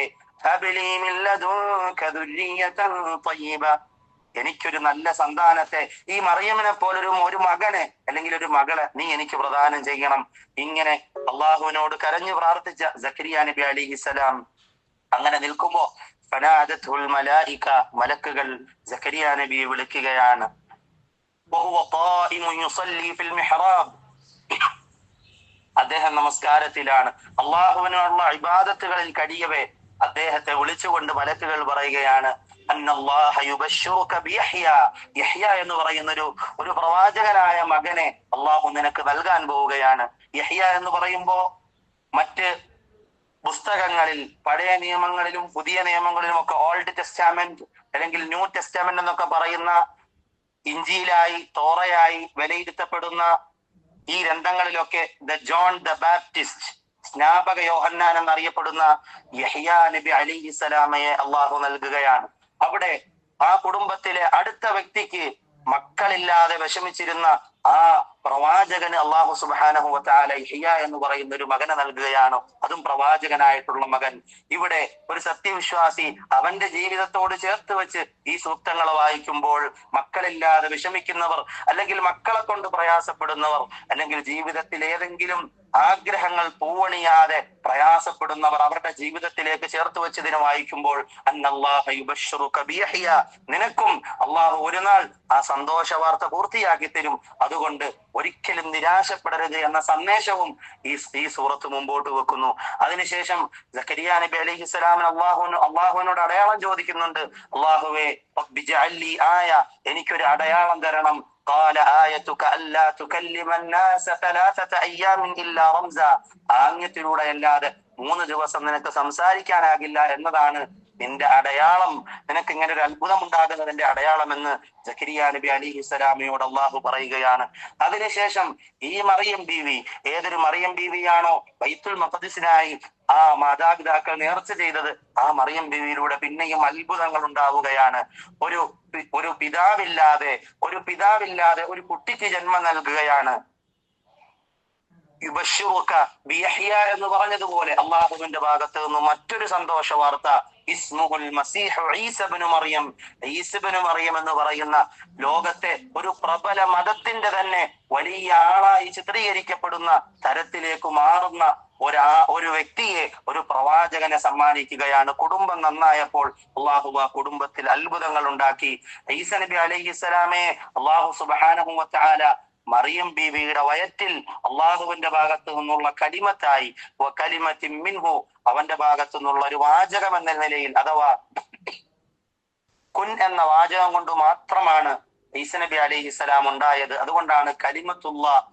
എനിക്കൊരു നല്ല സന്താനത്തെ, ഈ മറിയമിനെ പോലൊരു ഒരു മകനെ അല്ലെങ്കിൽ ഒരു മകളെ നീ എനിക്ക് പ്രദാനം ചെയ്യണം. ഇങ്ങനെ അള്ളാഹുവിനോട് കരഞ്ഞു പ്രാർത്ഥിച്ച സക്കരിയ നബി അലൈഹിസ്സലാം അങ്ങനെ നിൽക്കുമ്പോ ഫനാദത്തുൽ മലായിക, മലക്കുകൾ സക്കരിയ നബിയെ വിളിക്കുകയാണ്. വഹുവ ഖായിമുൻ യുസല്ലി ഫിൽ മിഹ്റാബ്, അദ്ദേഹം നമസ്കാരത്തിലാണ്. അള്ളാഹുവിനുള്ള ഇബാദത്തുകളിൽ കഴിയവേ അദ്ദേഹത്തെ വിളിച്ചുകൊണ്ട് മലക്കുകൾ പറയുകയാണ്, അന്നല്ലാഹ യുബശ്ശിറുക ബിയഹ്യ, യഹ്യ എന്ന് പറയുന്ന ഒരു പ്രവാചകനായ മകനെ അള്ളാഹു നിനക്ക് നൽകാൻ പോവുകയാണ്. യഹ്യ എന്ന് പറയുമ്പോ മറ്റ് പുസ്തകങ്ങളിൽ, പഴയ നിയമങ്ങളിലും പുതിയ നിയമങ്ങളിലും ഒക്കെ ഓൾഡ് ടെസ്റ്റാമെന്റ് അല്ലെങ്കിൽ ന്യൂ ടെസ്റ്റാമെന്റ് എന്നൊക്കെ പറയുന്ന ഇഞ്ചീലായി തോറയായി വിലയിരുത്തപ്പെടുന്ന ഈ ഗ്രന്ഥങ്ങളിലൊക്കെ ജോൺ ദ ബാപ്റ്റിസ്റ്റ്, സ്നാപക യോഹന്നാൻ എന്നറിയപ്പെടുന്ന യഹ്യ നബി അലൈഹിസ്സലാമയെ അള്ളാഹു നൽകുകയാണ്. അവിടെ ആ കുടുംബത്തിലെ അടുത്ത വ്യക്തിക്ക് മക്കളില്ലാതെ വിഷമിച്ചിരുന്ന ആ പ്രവാചകന് അള്ളാഹു സുബ്ഹാനഹു വ തആല യഹ്യ എന്ന് പറയുന്ന ഒരു മകനെ നൽകുകയാണ്, അതും പ്രവാചകനായിട്ടുള്ള മകൻ. ഇവിടെ ഒരു സത്യവിശ്വാസി അവന്റെ ജീവിതത്തോട് ചേർത്ത് വെച്ച് ഈ സൂക്തങ്ങൾ വായിക്കുമ്പോൾ മക്കളില്ലാതെ വിഷമിക്കുന്നവർ, അല്ലെങ്കിൽ മക്കളെ കൊണ്ട് പ്രയാസപ്പെടുന്നവർ, അല്ലെങ്കിൽ ജീവിതത്തിൽ ഏതെങ്കിലും ആഗ്രഹങ്ങൾ പൂവണിയാതെ പ്രയാസപ്പെടുന്നവർ അവരുടെ ജീവിതത്തിലേക്ക് ചേർത്ത് വെച്ചതിനെ വായിക്കുമ്പോൾ അന്നല്ലാഹ യുബശ്ശിറുക ബിയഹ്യ, നിനക്കും അള്ളാഹു ഒരു നാൾ ആ സന്തോഷ വാർത്ത പൂർത്തിയാക്കി തരും, അതുകൊണ്ട് ഒരിക്കലും നിരാശപ്പെടരുത് എന്ന സന്ദേശവും ഈ സൂറത്ത് മുമ്പോട്ട് വെക്കുന്നു. അതിനുശേഷം സക്കരിയ നബി അലൈഹിസ്സലാമിന് അള്ളാഹുവിനോട് അടയാളം ചോദിക്കുന്നുണ്ട്. അള്ളാഹുവേ ബിജഅല്ലി ആയ, എനിക്കൊരു അടയാളം തരണം. ഖാല ആയതുക അല്ലാ തുകല്ലിമ الناس ثلاثه ايام الا رمزا, ആംഗ്യത്തിലൂടെ അല്ലാതെ 3 ദിവസം നിനക്ക് സംസാരിക്കാനാകില്ല എന്നതാണ് നിന്റെ അടയാളം, നിനക്ക് ഇങ്ങനെ ഒരു അത്ഭുതം ഉണ്ടാകുന്നതിന്റെ അടയാളം എന്ന് സക്കരിയ നബി അലൈഹിസ്സലാമയോട് അള്ളാഹു പറയുകയാണ്. അതിനുശേഷം ഈ മറിയം ബീവി, ഏതൊരു മറിയം ബീവിയാണോ ബൈത്തുൽ മഖ്ദിസിനായി ആ മാതാപിതാക്കൾ നേർച്ച ചെയ്തത്, ആ മറിയം ബീവിയിലൂടെ പിന്നെയും അത്ഭുതങ്ങൾ ഉണ്ടാവുകയാണ്. ഒരു പിതാവില്ലാതെ ഒരു കുട്ടിക്ക് ജന്മം നൽകുകയാണ്. യുബശ്ശിറുക ബിയഹ്യ എന്ന് പറഞ്ഞതുപോലെ അള്ളാഹുവിന്റെ ഭാഗത്ത് നിന്ന് മറ്റൊരു സന്തോഷ വാർത്ത, ഇസ്മുഹുൽ മസീഹ് ഈസ ഇബ്നു മറിയം, ഈസ ഇബ്നു മറിയം എന്ന് പറയുന്ന ലോകത്തെ ഒരു പ്രബല മതത്തിന്റെ തന്നെ വലിയ ആളായി ചിത്രീകരിക്കപ്പെടുന്ന തരത്തിലേക്ക് മാറുന്ന ഒരു വ്യക്തിയെ, ഒരു പ്രവാചകനെ സമ്മാനിക്കുകയാണ്. കുടുംബം നന്നായപ്പോൾ അള്ളാഹു ആ കുടുംബത്തിൽ അത്ഭുതങ്ങൾ ഉണ്ടാക്കി. ഈസ നബി അലൈഹിസ്സലാമെ അള്ളാഹു സുബ്ഹാനഹു വ തആല മറിയം ബീവിയുടെ വയറ്റിൽ അള്ളാഹുവിന്റെ ഭാഗത്തു നിന്നുള്ള കലിമത്തായി, വകലിമത്തിൻ മിൻഹു, അവന്റെ ഭാഗത്തു നിന്നുള്ള ഒരു വാചകം എന്ന നിലയിൽ, അഥവാ കുൻ എന്ന വാചകം കൊണ്ട് മാത്രമാണ് ഈസ നബി അലൈഹിസ്സലാം ഉണ്ടായത്. അതുകൊണ്ടാണ് കലിമത്തുല്ലാഹ്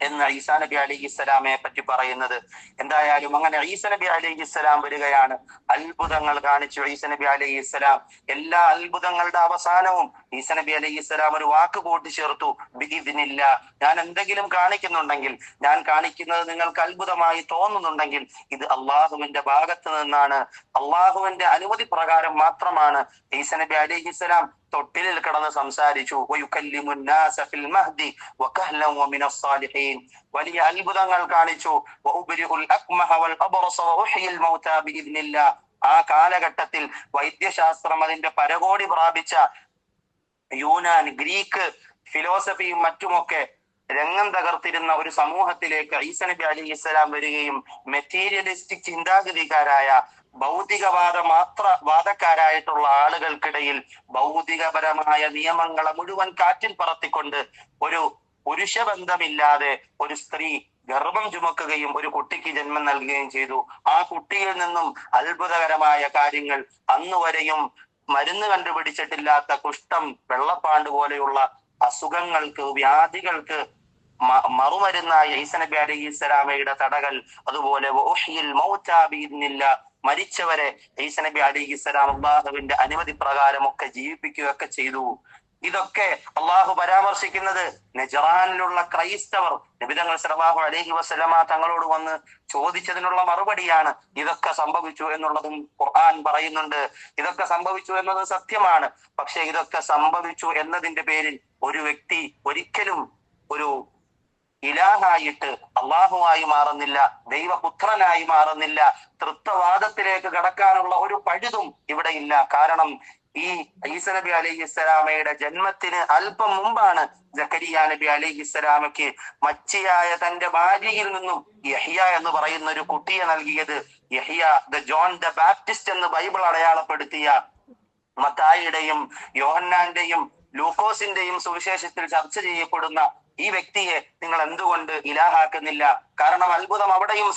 എന്ന് ഈസാ നബി അലൈഹിസ്സലാമയെ പറ്റി പറയുന്നത്. എന്തായാലും അങ്ങനെ ഈസ നബി അലൈഹിസ്സലാം വരികയാണ്, അത്ഭുതങ്ങൾ കാണിച്ചു ഈസ നബി അലൈഹിസ്സലാം. എല്ലാ അത്ഭുതങ്ങളുടെ അവസാനവും ഈസ നബി അലൈഹിസ്സലാം ഒരു വാക്ക് കൂട്ടിച്ചേർത്തു, ബിഇദ്നില്ലാ, ഞാൻ എന്തെങ്കിലും കാണിക്കുന്നുണ്ടെങ്കിൽ, ഞാൻ കാണിക്കുന്നത് നിങ്ങൾക്ക് അത്ഭുതമായി തോന്നുന്നുണ്ടെങ്കിൽ ഇത് അള്ളാഹുവിന്റെ ഭാഗത്ത് നിന്നാണ്, അള്ളാഹുവിന്റെ അനുമതി പ്രകാരം മാത്രമാണ്. ഈസ നബി അലൈഹിസ്സലാം തൊട്ടിലിൽ കിടന്ന് സംസാരിച്ചു. വലിയ അത്ഭുതങ്ങൾ കാണിച്ചു. ആ കാലഘട്ടത്തിൽ വൈദ്യശാസ്ത്രം അതിന്റെ പരകോടി പ്രാപിച്ച യൂനാൻ, ഗ്രീക്ക് ഫിലോസഫിയും മറ്റുമൊക്കെ രംഗം തകർത്തിരുന്ന ഒരു സമൂഹത്തിലേക്ക് ഈസ നബി അലൈഹിസ്സലാം വരികയും മെറ്റീരിയലിസ്റ്റിക് ചിന്താഗതിക്കാരായ വാദക്കാരായിട്ടുള്ള ആളുകൾക്കിടയിൽ ഭൗതികപരമായ നിയമങ്ങളെ മുഴുവൻ കാറ്റിൽ പറത്തിക്കൊണ്ട് ഒരു പുരുഷബന്ധമില്ലാതെ ഒരു സ്ത്രീ ഗർഭം ചുമക്കുകയും ഒരു കുട്ടിക്ക് ജന്മം നൽകുകയും ചെയ്തു. ആ കുട്ടിയിൽ നിന്നും അത്ഭുതകരമായ കാര്യങ്ങൾ, അന്നുവരെയും മരുന്ന് കണ്ടുപിടിച്ചിട്ടില്ലാത്ത കുഷ്ഠം, വെള്ളപ്പാണ്ട് പോലെയുള്ള അസുഖങ്ങൾക്ക്, വ്യാധികൾക്ക് മറുമരുന്നായ ഈസ നബി അലൈഹിസ്സലാമയുടെ തടകൽ, അതുപോലെ മരിച്ചവരെ ഈസ നബി അലൈഹിസ്സലാം അള്ളാഹുവിന്റെ അനുമതി പ്രകാരമൊക്കെ ജീവിപ്പിക്കുകയൊക്കെ ചെയ്തു. ഇതൊക്കെ അള്ളാഹു പരാമർശിക്കുന്നത് നജറാനിലുള്ള ക്രൈസ്തവർ നബി തങ്ങൾ സല്ലല്ലാഹു അലൈഹി വസല്ലമ തങ്ങളോട് വന്ന് ചോദിച്ചതിനുള്ള മറുപടിയാണ്. ഇതൊക്കെ സംഭവിച്ചു എന്നുള്ളതും ഖുർആൻ പറയുന്നുണ്ട്. ഇതൊക്കെ സംഭവിച്ചു എന്നത് സത്യമാണ്. പക്ഷെ ഇതൊക്കെ സംഭവിച്ചു എന്നതിന്റെ പേരിൽ ഒരു വ്യക്തി ഒരിക്കലും ഒരു ഇലാഹായിട്ട് അള്ളാഹുവായി മാറുന്നില്ല, ദൈവപുത്രനായി മാറുന്നില്ല. തൃത്വവാദത്തിലേക്ക് കടക്കാനുള്ള ഒരു പഴുതും ഇവിടെ ഇല്ല. കാരണം ഈ ഈസ നബി അലൈഹിസ്സലാമയുടെ ജന്മത്തിന് അല്പം മുമ്പാണ് സക്കരിയ നബി അലൈഹിസ്സലാമയ്ക്ക് മച്ചിയായ തന്റെ ഭാര്യയിൽ നിന്നും യഹ്യ എന്ന് പറയുന്ന ഒരു കുട്ടിയെ നൽകിയത്. യഹ്യ ജോൺ ദ ബാപ്റ്റിസ്റ്റ് എന്ന് ബൈബിൾ അടയാളപ്പെടുത്തിയ മത്തായിയുടെയും യോഹന്നാന്റെയും ലൂക്കോസിന്റെയും സുവിശേഷത്തിൽ ചർച്ച ചെയ്യപ്പെടുന്ന ഈ വ്യക്തിയെ നിങ്ങൾ എന്തുകൊണ്ട് ഇലാഹാക്കുന്നില്ല? കാരണം അത്ഭുതം അവിടെയും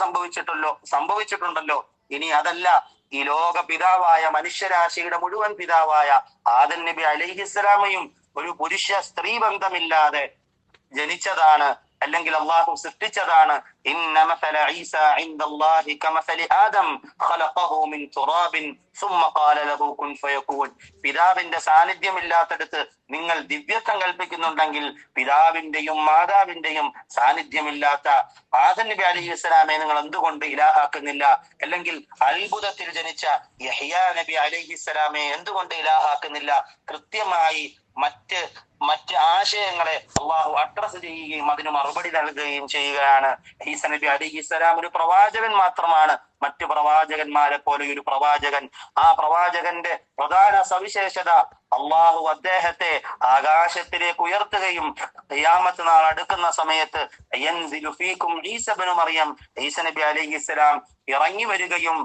സംഭവിച്ചിട്ടുണ്ടല്ലോ. ഇനി അതല്ല, ഈ ലോക പിതാവായ മനുഷ്യരാശിയുടെ മുഴുവൻ പിതാവായ ആദം നബി അലൈഹിസ്സലാമയും ഒരു പുരുഷ സ്ത്രീ ബന്ധമില്ലാതെ ജനിച്ചതാണ്, അല്ലെങ്കിൽ അള്ളാഹു സൃഷ്ടിച്ചതാണ്. ഇന്ന മസല ഈസ ഇൻദല്ലാഹി കമസലി ആദം ഖലഖഹു മിൻ തുറാബിൻ സുമ്മ ഖാല ലഹു കുൻ ഫയകൂൻ. പിതാവിന്റെ സാന്നിധ്യമില്ലാത്തടത്ത് നിങ്ങൾ ദിവ്യത്വം കൽപ്പിക്കുന്നുണ്ടെങ്കിൽ പിതാവിന്റെയും മാതാവിന്റെയും സാന്നിധ്യമില്ലാത്ത ആദം നബി അലൈഹിസ്സലാമെ നിങ്ങൾ എന്തുകൊണ്ട് ഇലാഹാക്കുന്നില്ല? അല്ലെങ്കിൽ അത്ഭുതത്തിൽ ജനിച്ച യഹ്യ നബി അലൈഹിസ്സലാമെ എന്തുകൊണ്ട് ഇലാഹാക്കുന്നില്ല? കൃത്യമായി മറ്റ് ആശയങ്ങളെ അള്ളാഹു അഡ്രസ് ചെയ്യുകയും അതിന് മറുപടി നൽകുകയും ചെയ്യുകയാണ്. ഈസ നബി അലൈഹിസ്സലാം ഒരു പ്രവാചകൻ മാത്രമാണ്, മറ്റു പ്രവാചകന്മാരെ പോലെ ഒരു പ്രവാചകൻ. ആ പ്രവാചകന്റെ പ്രധാന സവിശേഷത അള്ളാഹു അദ്ദേഹത്തെ ആകാശത്തിലേക്ക് ഉയർത്തുകയും ഖിയാമത്ത് നാൾ അടുക്കുന്ന സമയത്ത് യൻസിലു ഫീകും ഈസ ഇബ്നു മറിയം, ഈസ നബി അലൈഹിസ്സലാം ഇറങ്ങി വരികയും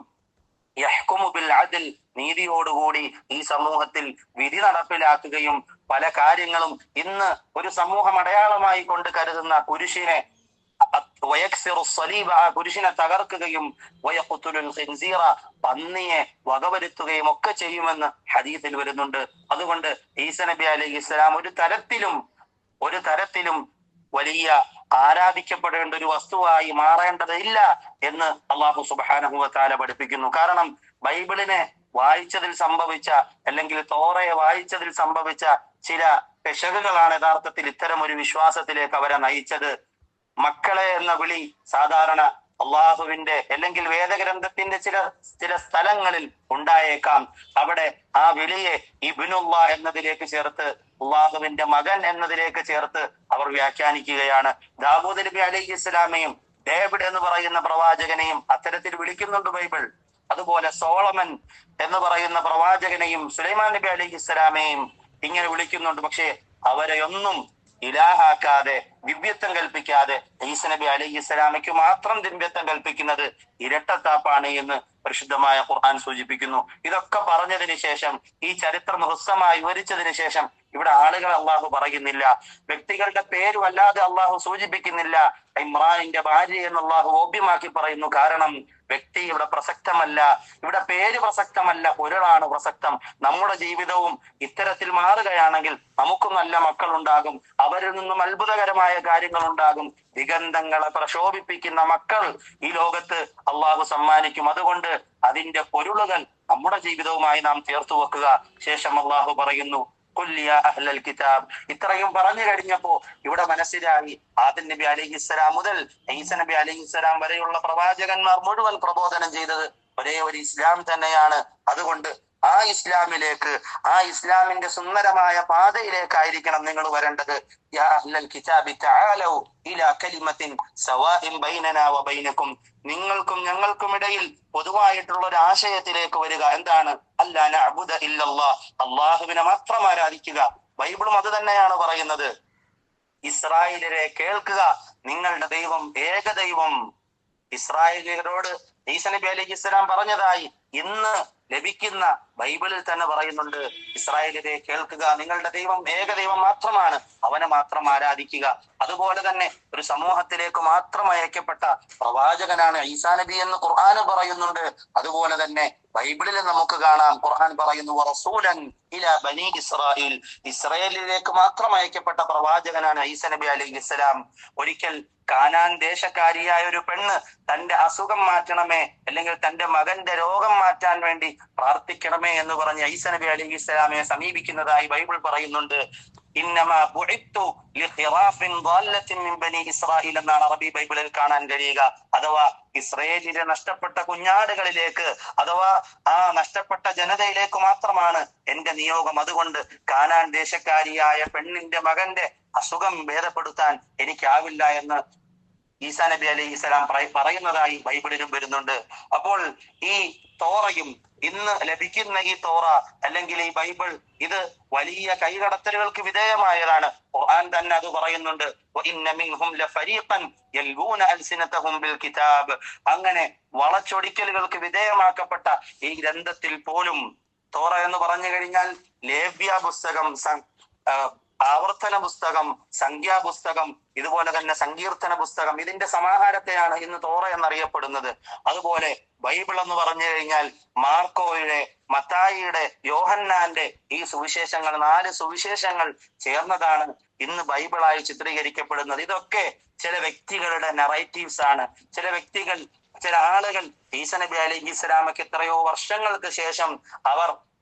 യഹ്കുമു ബിൽ അദ്ൽ, നീതിയോടുകൂടി ഈ സമൂഹത്തിൽ വിധി നടപ്പിലാക്കുകയും പല കാര്യങ്ങളും ഇന്ന് ഒരു സമൂഹം അടയാളമായി കൊണ്ട് കരുതുന്ന കുരിശിനെ പുരുഷനെ തകർക്കുകയും പന്നിയെ വകവരുത്തുകയും ഒക്കെ ചെയ്യുമെന്ന് ഹദീസിൽ വരുന്നുണ്ട്. അതുകൊണ്ട് ഈസ നബി അലൈഹിസ്സലാം ഒരു തരത്തിലും വലിയ ആരാധിക്കപ്പെടേണ്ട ഒരു വസ്തുവായി മാറേണ്ടതില്ല എന്ന് അള്ളാഹു സുബ്ഹാനഹു വ തആല പഠിപ്പിക്കുന്നു. കാരണം ബൈബിളിനെ വായിച്ചതിൽ സംഭവിച്ച, അല്ലെങ്കിൽ തോറയെ വായിച്ചതിൽ സംഭവിച്ച ചില പെശകുകളാണ് യഥാർത്ഥത്തിൽ ഇത്തരം ഒരു വിശ്വാസത്തിലേക്ക് അവരെ നയിച്ചത്. മക്കളെ എന്ന വിളി സാധാരണ അള്ളാഹുവിന്റെ അല്ലെങ്കിൽ വേദഗ്രന്ഥത്തിന്റെ ചില സ്ഥലങ്ങളിൽ ഉണ്ടായേക്കാം. അവിടെ ആ വിളിയെ ഇബ്നുല്ലാ എന്നതിലേക്ക് ചേർത്ത്, അള്ളാഹുവിന്റെ മകൻ എന്നതിലേക്ക് ചേർത്ത് അവർ വ്യാഖ്യാനിക്കുകയാണ്. ദാവൂദ് നബി അലൈഹിസ്സലാമയും ഡേവിഡ് എന്ന് പറയുന്ന പ്രവാചകനെയും അത്തരത്തിൽ വിളിക്കുന്നുണ്ട് ബൈബിൾ. അതുപോലെ സോളമൻ എന്ന് പറയുന്ന പ്രവാചകനെയും സുലൈമാൻ നബി അലൈഹിസ്സലാമയെയും ഇങ്ങനെ വിളിക്കുന്നുണ്ട്. പക്ഷെ അവരെയൊന്നും ഇലാഹാക്കാതെ, ദിവ്യത്വം കൽപ്പിക്കാതെ ഈസ നബി അലൈഹിസ്സലാമയ്ക്ക് മാത്രം ദിവ്യത്വം കൽപ്പിക്കുന്നത് ഇരട്ടത്താപ്പാണ് എന്ന് പരിശുദ്ധമായ ഖുർആൻ സൂചിപ്പിക്കുന്നു. ഇതൊക്കെ പറഞ്ഞതിന് ശേഷം, ഈ ചരിത്രം ഹ്രസ്വമായി വിവരിച്ചതിന് ശേഷം ഇവിടെ ആളുകൾ അള്ളാഹു പറയുന്നില്ല, വ്യക്തികളുടെ പേര് വല്ലാതെ അള്ളാഹു സൂചിപ്പിക്കുന്നില്ല. ഇമ്രാനിന്റെ ഭാര്യ എന്ന് അള്ളാഹു ഓപ്യമാക്കി പറയുന്നു. കാരണം വ്യക്തി ഇവിടെ പ്രസക്തമല്ല, ഇവിടെ പേര് പ്രസക്തമല്ല, പൊരുളാണ് പ്രസക്തം. നമ്മുടെ ജീവിതവും ഇത്തരത്തിൽ മാറുകയാണെങ്കിൽ നമുക്കും നല്ല മക്കൾ ഉണ്ടാകും, അവരിൽ നിന്നും അത്ഭുതകരമായ കാര്യങ്ങൾ ഉണ്ടാകും, ദിഗന്ധങ്ങളെ പ്രശോഭിപ്പിക്കുന്ന മക്കൾ ഈ ലോകത്ത് അള്ളാഹു സമ്മാനിക്കും. അതുകൊണ്ട് അതിന്റെ പൊരുളുകൾ നമ്മുടെ ജീവിതവുമായി നാം ചേർത്തു വെക്കുക. ശേഷം അള്ളാഹു പറയുന്നു, അഹ്ലൽ കിതാബ്. ഇത്രയും പറഞ്ഞു കഴിഞ്ഞപ്പോ ഇവിടെ മനസ്സിലായി, ആദം നബി അലൈഹിസ്സലാം മുതൽ ഈസ നബി അലൈഹിസ്സലാം വരെയുള്ള പ്രവാചകന്മാർ മുഴുവൻ പ്രബോധനം ചെയ്തത് ഒരേ ഒരു ഇസ്ലാം തന്നെയാണ്. അതുകൊണ്ട് ആ ഇസ്ലാമിന്റെ സുന്ദരമായ പാതയിലേക്കായിരിക്കണം നിങ്ങൾ വരേണ്ടത്. യാ അഹ്ലൽ കിതാബി തആലൗ ഇലാ കലിമത്തിൻ സവാഇൻ ബൈനനാ വ ബൈനകും. നിങ്ങൾക്കും ഞങ്ങൾക്കും ഇടയിൽ പൊതുവായിട്ടുള്ള ഒരു ആശയത്തിലേക്ക് വരിക. എന്താണ്? അല്ലാ നഅ്ബുദ ഇല്ലല്ലാഹ്, അല്ലാഹുവിനെ മാത്രം ആരാധിക്കുക. ബൈബിളും അത് തന്നെയാണ് പറയുന്നത്. ഇസ്രായേലിനെ കേൾക്കുക, നിങ്ങളുടെ ദൈവം ഏകദൈവം. ഇസ്രായേലിയരോട് ഈസ നബി അലൈഹിസ്സലാം പറഞ്ഞതായി ഇന്ന് ലഭിക്കുന്ന ബൈബിളിൽ തന്നെ പറയുന്നുണ്ട്, ഇസ്രായേലിനെ കേൾക്കുക, നിങ്ങളുടെ ദൈവം ഏകദൈവം മാത്രമാണ്, അവനെ മാത്രം ആരാധിക്കുക. അതുപോലെ തന്നെ ഒരു സമൂഹത്തിലേക്ക് മാത്രം അയക്കപ്പെട്ട പ്രവാചകനാണ് ഈസാ നബി എന്ന് ഖുർആൻ പറയുന്നുണ്ട്. അതുപോലെ തന്നെ ബൈബിളിൽ നമുക്ക് കാണാം, ഖുർആൻ പറയുന്നു റസൂലൻ ഇലാ ബനി ഇസ്രായേൽ, ഇസ്രായേലിലേക്ക് മാത്രം അയക്കപ്പെട്ട പ്രവാചകനാണ് ഈസ നബി അലൈഹിസ്സലാം. ഒരിക്കൽ കാനാൻ ദേശക്കാരിയായ ഒരു പെണ്ണ് തന്റെ അസുഖം മാറ്റണമേ, അല്ലെങ്കിൽ തന്റെ മകന്റെ രോഗം മാറ്റാൻ വേണ്ടി പ്രാർത്ഥിക്കണമേ എന്ന് പറഞ്ഞ് ഈസ നബി അലൈഹിസ്സലാമയെ സമീപിക്കുന്നതായി ബൈബിൾ പറയുന്നുണ്ട്. ഇന്നമാ ബുഇത്തു ലിഖിറാഫിൻ ളാല്ലത്തിൻ മിൻ ബനി ഇസ്രായേൽ എന്നാണ് അറബി ബൈബിളിൽ കാണാൻ കഴിയുക. അഥവാ ഇസ്രായേലിലെ നഷ്ടപ്പെട്ട കുഞ്ഞാടുകളിലേക്ക്, അഥവാ ആ നഷ്ടപ്പെട്ട ജനതയിലേക്ക് മാത്രമാണ് എന്റെ നിയോഗം. അതുകൊണ്ട് കാനാൻ ദേശക്കാരിയായ പെണ്ണിന്റെ മകന്റെ അസുഖം ഭേദപ്പെടുത്താൻ എനിക്കാവില്ല എന്ന് ഈസാ നബി അലൈഹിസ്സലാം പറയുന്നതായി ബൈബിളിലും വരുന്നുണ്ട്. അപ്പോൾ ഈ തോറയും ഇന്ന് ലഭിക്കുന്ന ഈ തോറ അല്ലെങ്കിൽ ഈ ബൈബിൾ ഇത് വലിയ കൈകടത്തലുകൾക്ക് വിധേയമായതാണ്. ഖുർആൻ തന്നെ അത് പറയുന്നുണ്ട്. അങ്ങനെ വളച്ചൊടിക്കലുകൾക്ക് വിധേയമാക്കപ്പെട്ട ഈ ഗ്രന്ഥത്തിൽ പോലും തോറ എന്ന് പറഞ്ഞു കഴിഞ്ഞാൽ ലേവ്യ പുസ്തകം, ആവർത്തന പുസ്തകം, സംഖ്യാപുസ്തകം, ഇതുപോലെ തന്നെ സങ്കീർത്തന പുസ്തകം, ഇതിന്റെ സമാഹാരത്തെയാണ് ഇന്ന് തോറ എന്നറിയപ്പെടുന്നത്. അതുപോലെ ബൈബിൾ എന്ന് പറഞ്ഞു കഴിഞ്ഞാൽ മാർക്കോയുടെ, മത്തായിയുടെ, യോഹന്നാന്റെ ഈ സുവിശേഷങ്ങൾ, 4 സുവിശേഷങ്ങൾ ചേർന്നതാണ് ഇന്ന് ബൈബിളായി ചിത്രീകരിക്കപ്പെടുന്നത്. ഇതൊക്കെ ചില വ്യക്തികളുടെ നറേറ്റീവ്സ് ആണ്. ചില ആളുകൾ ഈസ നബി അലൈഹി ഇസ്ലാമക്ക് എത്രയോ വർഷങ്ങൾക്ക് ശേഷം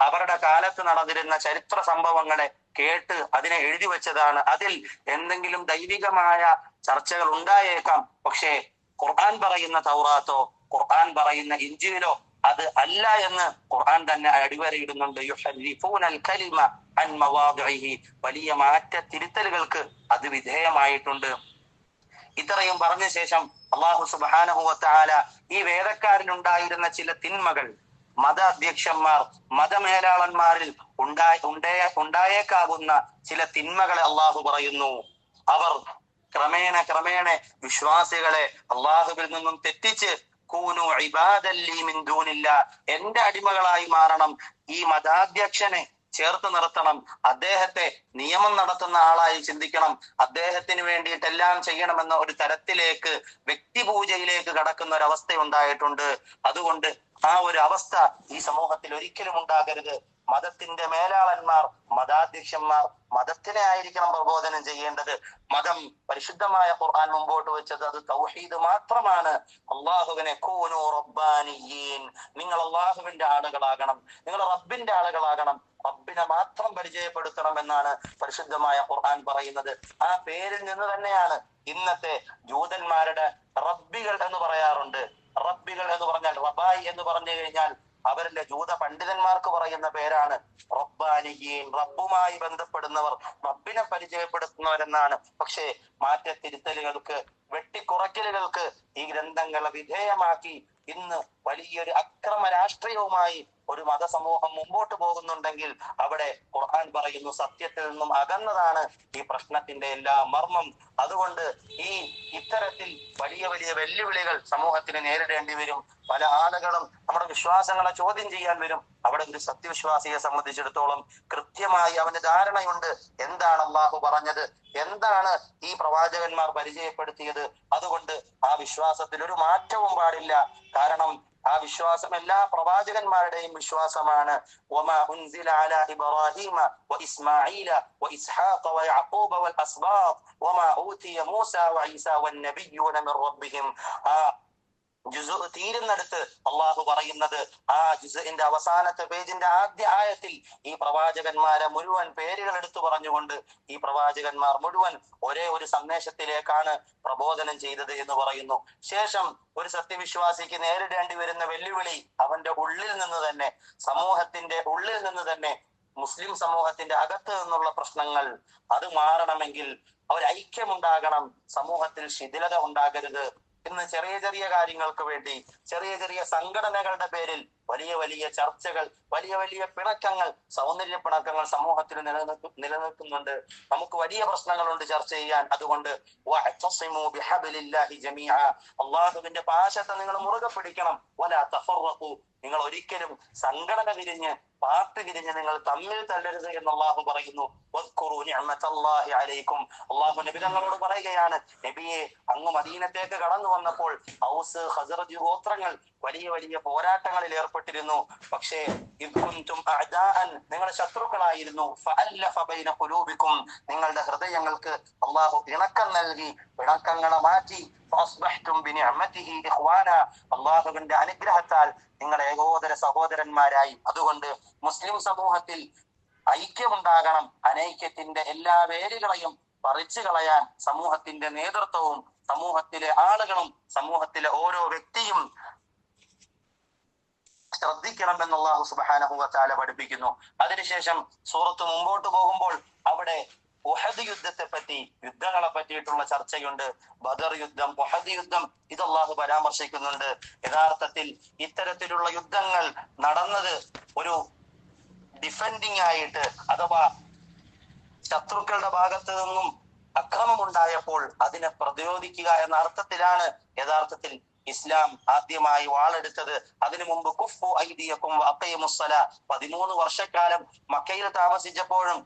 അവരുടെ കാലത്ത് നടന്നിരുന്ന ചരിത്ര സംഭവങ്ങളെ കേട്ട് അതിനെ എഴുതി വെച്ചതാണ്. അതിൽ എന്തെങ്കിലും ദൈവികമായ ചർച്ചകൾ ഉണ്ടായേക്കാം. പക്ഷേ ഖുർആൻ പറയുന്ന തൗറാത്തോ ഖുർആൻ പറയുന്ന ഇഞ്ചീലോ അത് അല്ല എന്ന് ഖുർആൻ തന്നെ അടിവരയിടുന്നുണ്ട്. യുഹർരിഫൂനൽ കലിമ അൻ മവാദിഇഹി, വലിയ മാറ്റ തിരുത്തലുകൾക്ക് അത് വിധേയമായിട്ടുണ്ട്. ഇത്രയും പറഞ്ഞ ശേഷം അല്ലാഹു സുബ്ഹാനഹു വ തആല ഈ വേദക്കാരിലുണ്ടായിരുന്ന ചില തിന്മകൾ, മത അധ്യക്ഷന്മാർ, മതമേലാളന്മാരിൽ ഉണ്ടായേക്കാവുന്ന ചില തിന്മകളെ അള്ളാഹു പറയുന്നു. അവർ ക്രമേണ വിശ്വാസികളെ അള്ളാഹുവിൽ നിന്നും തെറ്റിച്ച് കൂനു ഇബാദൻ ലീ മിൻ ദൂനില്ലാഹ്, എന്റെ അടിമകളായി മാറണം, ഈ മതാധ്യക്ഷനെ ചേർത്ത് നിർത്തണം, അദ്ദേഹത്തെ നിയമം നടത്തുന്ന ആളായി ചിന്തിക്കണം, അദ്ദേഹത്തിന് വേണ്ടിയിട്ടെല്ലാം ചെയ്യണമെന്ന ഒരു തരത്തിലേക്ക്, വ്യക്തിപൂജയിലേക്ക് കടക്കുന്ന ഒരു അവസ്ഥ ഉണ്ടായിട്ടുണ്ട്. അതുകൊണ്ട് ആ ഒരു അവസ്ഥ ഈ സമൂഹത്തിൽ ഒരിക്കലും ഉണ്ടാകരുത്. മതത്തിന്റെ മേലാളന്മാർ, മതാധ്യക്ഷന്മാർ മതത്തിനെ ആയിരിക്കണം പ്രബോധനം ചെയ്യേണ്ടത്. മതം, പരിശുദ്ധമായ ഖുർആൻ മുമ്പോട്ട് വെച്ചത് അത് തൗഹീദ് മാത്രമാണ്. അള്ളാഹുവിനെ കൂനു റബ്ബാനിയീൻ, നിങ്ങൾ അള്ളാഹുവിന്റെ ആളുകളാകണം, നിങ്ങൾ റബ്ബിന്റെ ആളുകളാകണം, റബ്ബിനെ മാത്രം പരിചയപ്പെടുത്തണം എന്നാണ് പരിശുദ്ധമായ ഖുർആൻ പറയുന്നത്. ആ പേരിൽ നിന്ന് തന്നെയാണ് ഇന്നത്തെ ജൂതന്മാരുടെ റബ്ബികൾ എന്ന് പറയാറുണ്ട്. റബ്ബികൾ എന്ന് പറഞ്ഞാൽ, റബായി എന്ന് പറഞ്ഞു കഴിഞ്ഞാൽ അവരുടെ ജൂത പണ്ഡിതന്മാർക്ക് പറയുന്ന പേരാണ് റബ്ബാനിയീൻ. റബ്ബുമായി ബന്ധപ്പെടുന്നവർ, റബ്ബിനെ പരിചയപ്പെടുത്തുന്നവരെന്നാണ്. പക്ഷേ മാറ്റത്തിരുത്തലുകൾക്ക്, വെട്ടിക്കുറയ്ക്കലുകൾക്ക് ഈ ഗ്രന്ഥങ്ങളെ വിധേയമാക്കി ഇന്ന് വലിയൊരു അക്രമ രാഷ്ട്രീയവുമായി ഒരു മതസമൂഹം മുമ്പോട്ട് പോകുന്നുണ്ടെങ്കിൽ അവിടെ ഖുർആൻ പറയുന്നു സത്യത്തിൽ നിന്നും അകന്നതാണ് ഈ പ്രശ്നത്തിന്റെ എല്ലാ മർമ്മം. അതുകൊണ്ട് ഇത്തരത്തിൽ വലിയ വെല്ലുവിളികൾ സമൂഹത്തിന് നേരിടേണ്ടി വരും. പല ആളുകളും നമ്മുടെ വിശ്വാസങ്ങളെ ചോദ്യം ചെയ്യാൻ വരും. അവിടെ ഒരു സത്യവിശ്വാസിയെ സംബന്ധിച്ചിടത്തോളം കൃത്യമായി അവന് ധാരണയുണ്ട് എന്താണ് അള്ളാഹു പറഞ്ഞത്, എന്താണ് ഈ പ്രവാചകന്മാർ പരിചയപ്പെടുത്തിയത്. അതുകൊണ്ട് ആ വിശ്വാസത്തിൽ ഒരു മാറ്റവും പാടില്ല. കാരണം ആ വിശ്വാസം എല്ലാ പ്രവാചകന്മാരുടെയും വിശ്വാസമാണ്. വമാ ഉൻസില അലാ ഇബ്രാഹീമ വഇസ്മാഈല വഇസ്ഹാഖ വയഅഖൂബ വൽഅസ്ബാത്ത് വമാ ഊതിയ മൂസ വഈസ വന്നബിയ്യൂന മിർ റബ്ബിഹിം. ആ ജുസ് തീരുന്നിടത്ത് അള്ളാഹു പറയുന്നത്, ആ ജുസിന്റെ അവസാനത്തെ പേജിന്റെ ആദ്യ ആയത്തിൽ ഈ പ്രവാചകന്മാരെ മുഴുവൻ പേരുകൾ എടുത്തു പറഞ്ഞുകൊണ്ട് ഈ പ്രവാചകന്മാർ മുഴുവൻ ഒരേ ഒരു സന്ദേശത്തിലേക്കാണ് പ്രബോധനം ചെയ്തത് എന്ന് പറയുന്നു. ശേഷം ഒരു സത്യവിശ്വാസിക്ക് നേരിടേണ്ടി വരുന്ന വെല്ലുവിളി അവന്റെ ഉള്ളിൽ നിന്ന് തന്നെ, സമൂഹത്തിന്റെ ഉള്ളിൽ നിന്ന് തന്നെ, മുസ്ലിം സമൂഹത്തിന്റെ അകത്ത് നിന്നുള്ള പ്രശ്നങ്ങൾ അത് മാറണമെങ്കിൽ ഐക്യമുണ്ടാകണം, സമൂഹത്തിൽ ശിഥിലത ഉണ്ടാകരുത്. ഇന്ന് ചെറിയ കാര്യങ്ങൾക്ക് വേണ്ടി, ചെറിയ സംഘടനകളുടെ പേരിൽ വലിയ ചർച്ചകൾ, വലിയ പിണക്കങ്ങൾ, സൗന്ദര്യ പിണക്കങ്ങൾ സമൂഹത്തിൽ നിലനിൽക്കുന്നുണ്ട്. നമുക്ക് വലിയ പ്രശ്നങ്ങളുണ്ട് ചർച്ച ചെയ്യാൻ. അതുകൊണ്ട് അള്ളാഹുവിന്റെ പാശത്തെ നിങ്ങൾ മുറുകെ പിടിക്കണം. വലാ തഫറഖു, നിങ്ങൾ ഒരിക്കലും സംഘടന തിരിഞ്ഞ്, പാർട്ടി തിരിഞ്ഞ് നിങ്ങൾ തമ്മിൽ തല്ലരുത് എന്ന് അള്ളാഹു പറയുന്നു. അള്ളാഹു നബി തങ്ങളോട് പറയുകയാണ്, നബിയെ അങ്ങ് മദീനത്തേക്ക് കടന്നു വന്നപ്പോൾ ഔസ് ഖസറജ് ഗോത്രങ്ങൾ വലിയ പോരാട്ടങ്ങളിൽ ഏർപ്പെട്ടിരുന്നു. പക്ഷേ നിങ്ങൾ ശത്രുക്കളായിരുന്നു. നിങ്ങളുടെ ഹൃദയങ്ങൾക്ക് അള്ളാഹു ഇണക്കം നൽകി, പിണക്കങ്ങളെ മാറ്റി. അള്ളാഹുവിന്റെ അനുഗ്രഹത്താൽ നിങ്ങൾ ഏകോദര സഹോദരന്മാരായി. അതുകൊണ്ട് മുസ്ലിം സമൂഹത്തിൽ ഐക്യമുണ്ടാകണം. അനൈക്യത്തിന്റെ എല്ലാ വേരുകളെയും പറിച്ചു കളയാൻ സമൂഹത്തിന്റെ നേതൃത്വവും, സമൂഹത്തിലെ ആളുകളും, സമൂഹത്തിലെ ഓരോ വ്യക്തിയും ശ്രദ്ധിക്കണമെന്ന് അല്ലാഹു സുബ്ഹാനഹു വ തആല പഠിപ്പിക്കുന്നു. അതിനുശേഷം സൂറത്ത് മുമ്പോട്ട് പോകുമ്പോൾ അവിടെ ഉഹദ് യുദ്ധത്തെ പറ്റി, യുദ്ധങ്ങളെ പറ്റിയിട്ടുള്ള ചർച്ചയുണ്ട്. ബദർ യുദ്ധം, ഉഹദ് യുദ്ധം, ഇത് അള്ളാഹു പരാമർശിക്കുന്നുണ്ട്. യഥാർത്ഥത്തിൽ ഇത്തരത്തിലുള്ള യുദ്ധങ്ങൾ നടന്നത് ഒരു ഡിഫെൻഡിങ് ആയിട്ട്, അഥവാ ശത്രുക്കളുടെ ഭാഗത്ത് നിന്നും അക്രമമുണ്ടായപ്പോൾ അതിനെ പ്രതിരോധിക്കുക എന്ന അർത്ഥത്തിലാണ് യഥാർത്ഥത്തിൽ ഇസ്ലാം ആദ്യമായി വാളെടുത്തത്. അതിനു മുമ്പ് കുഫു ഐദിയക്കും വഅഖീമുസ്സല, 13 വർഷക്കാലം മക്കയിൽ താമസിച്ചപ്പോഴും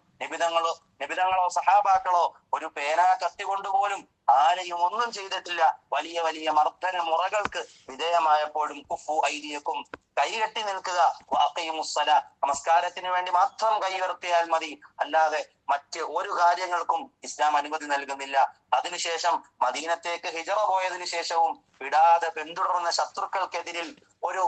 നിബിതങ്ങളോ സഹാബാക്കളോ ഒരു പേനാ കത്തി കൊണ്ടുപോലും ആരെയും ഒന്നും ചെയ്തിട്ടില്ല. വലിയ വലിയ മർദ്ദന മുറകൾക്ക് വിധേയമായപ്പോഴും കുഫു ഐദിയക്കും, കൈകെട്ടി നിൽക്കുക, വഅഖീമുസ്സല, നമസ്കാരത്തിന് വേണ്ടി മാത്രം കൈ ഉയർത്തിയാൽ മതി, അല്ലാതെ മറ്റ് ഒരു കാര്യങ്ങൾക്കും ഇസ്ലാം അനുമതി നൽകുന്നില്ല. അതിനുശേഷം മദീനത്തേക്ക് ഹിജറ പോയതിനു ശേഷവും വിടാതെ പിന്തുടർന്ന ശത്രുക്കൾക്കെതിരിൽ ഒരു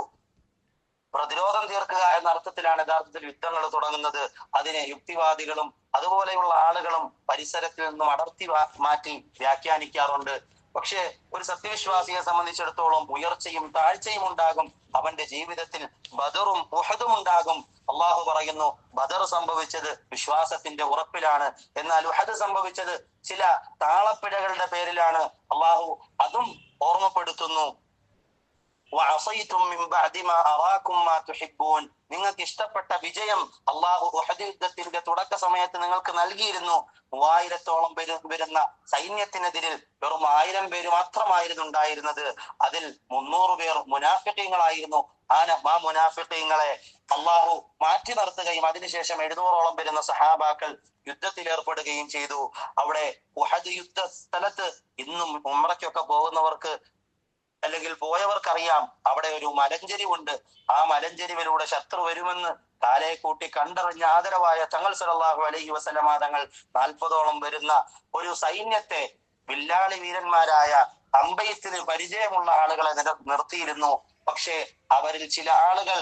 പ്രതിരോധം തീർക്കുക എന്ന അർത്ഥത്തിലാണ് യഥാർത്ഥത്തിൽ യുദ്ധങ്ങൾ തുടങ്ങുന്നത്. അതിനെ യുക്തിവാദികളും അതുപോലെയുള്ള ആളുകളും പരിസരത്തിൽ നിന്നും അടർത്തി മാറ്റി വ്യാഖ്യാനിക്കാറുണ്ട്. പക്ഷെ ഒരു സത്യവിശ്വാസിയെ സംബന്ധിച്ചിടത്തോളം ഉയർച്ചയും താഴ്ചയും ഉണ്ടാകും. അവന്റെ ജീവിതത്തിൽ ബദറും ഉഹദും ഉണ്ടാകും. അള്ളാഹു പറയുന്നു, ബദർ സംഭവിച്ചത് വിശ്വാസത്തിന്റെ ഉറപ്പിലാണ്, എന്നാൽ ഉഹദ് സംഭവിച്ചത് ചില താളപ്പിഴകളുടെ പേരിലാണ്. അള്ളാഹു അതും ഓർമ്മപ്പെടുത്തുന്നു. നിങ്ങൾക്ക് ഇഷ്ടപ്പെട്ട വിജയം അള്ളാഹു ഉഹദ് യുദ്ധത്തിന്റെ തുടക്ക സമയത്ത് നിങ്ങൾക്ക് നൽകിയിരുന്നു. 3000-ഓളം വരുന്ന സൈന്യത്തിനെതിരിൽ വെറും 1000 പേര് മാത്രമായിരുന്നു ഉണ്ടായിരുന്നത്. അതിൽ 300 പേർ മുനാഫിഖീങ്ങളായിരുന്നു. ആ മുനാഫിഖീങ്ങളെ അള്ളാഹു മാറ്റി നിർത്തുകയും അതിനുശേഷം 700-ഓളം വരുന്ന സഹാബാക്കൾ യുദ്ധത്തിൽ ഏർപ്പെടുകയും ചെയ്തു. അവിടെ ഉഹദ് യുദ്ധ സ്ഥലത്ത് ഇന്നും ഉംറയ്ക്കൊക്കെ പോകുന്നവർക്ക് അല്ലെങ്കിൽ പോയവർക്കറിയാം, അവിടെ ഒരു മലഞ്ചെരിവുണ്ട്. ആ മലഞ്ചെരിവിലൂടെ ശത്രു വരുമെന്ന് കാലയെ കൂട്ടി കണ്ടറിഞ്ഞ ആദരവായ തങ്ങൾ സല്ലല്ലാഹു അലൈഹി വസല്ലമ തങ്ങൾ 40-ഓളം വരുന്ന ഒരു സൈന്യത്തെ, വില്ലാളി വീരന്മാരായ അമ്പയത്തിന് പരിചയമുള്ള ആളുകളെ നിർത്തിയിരുന്നു. പക്ഷേ അവരിൽ ചില ആളുകൾ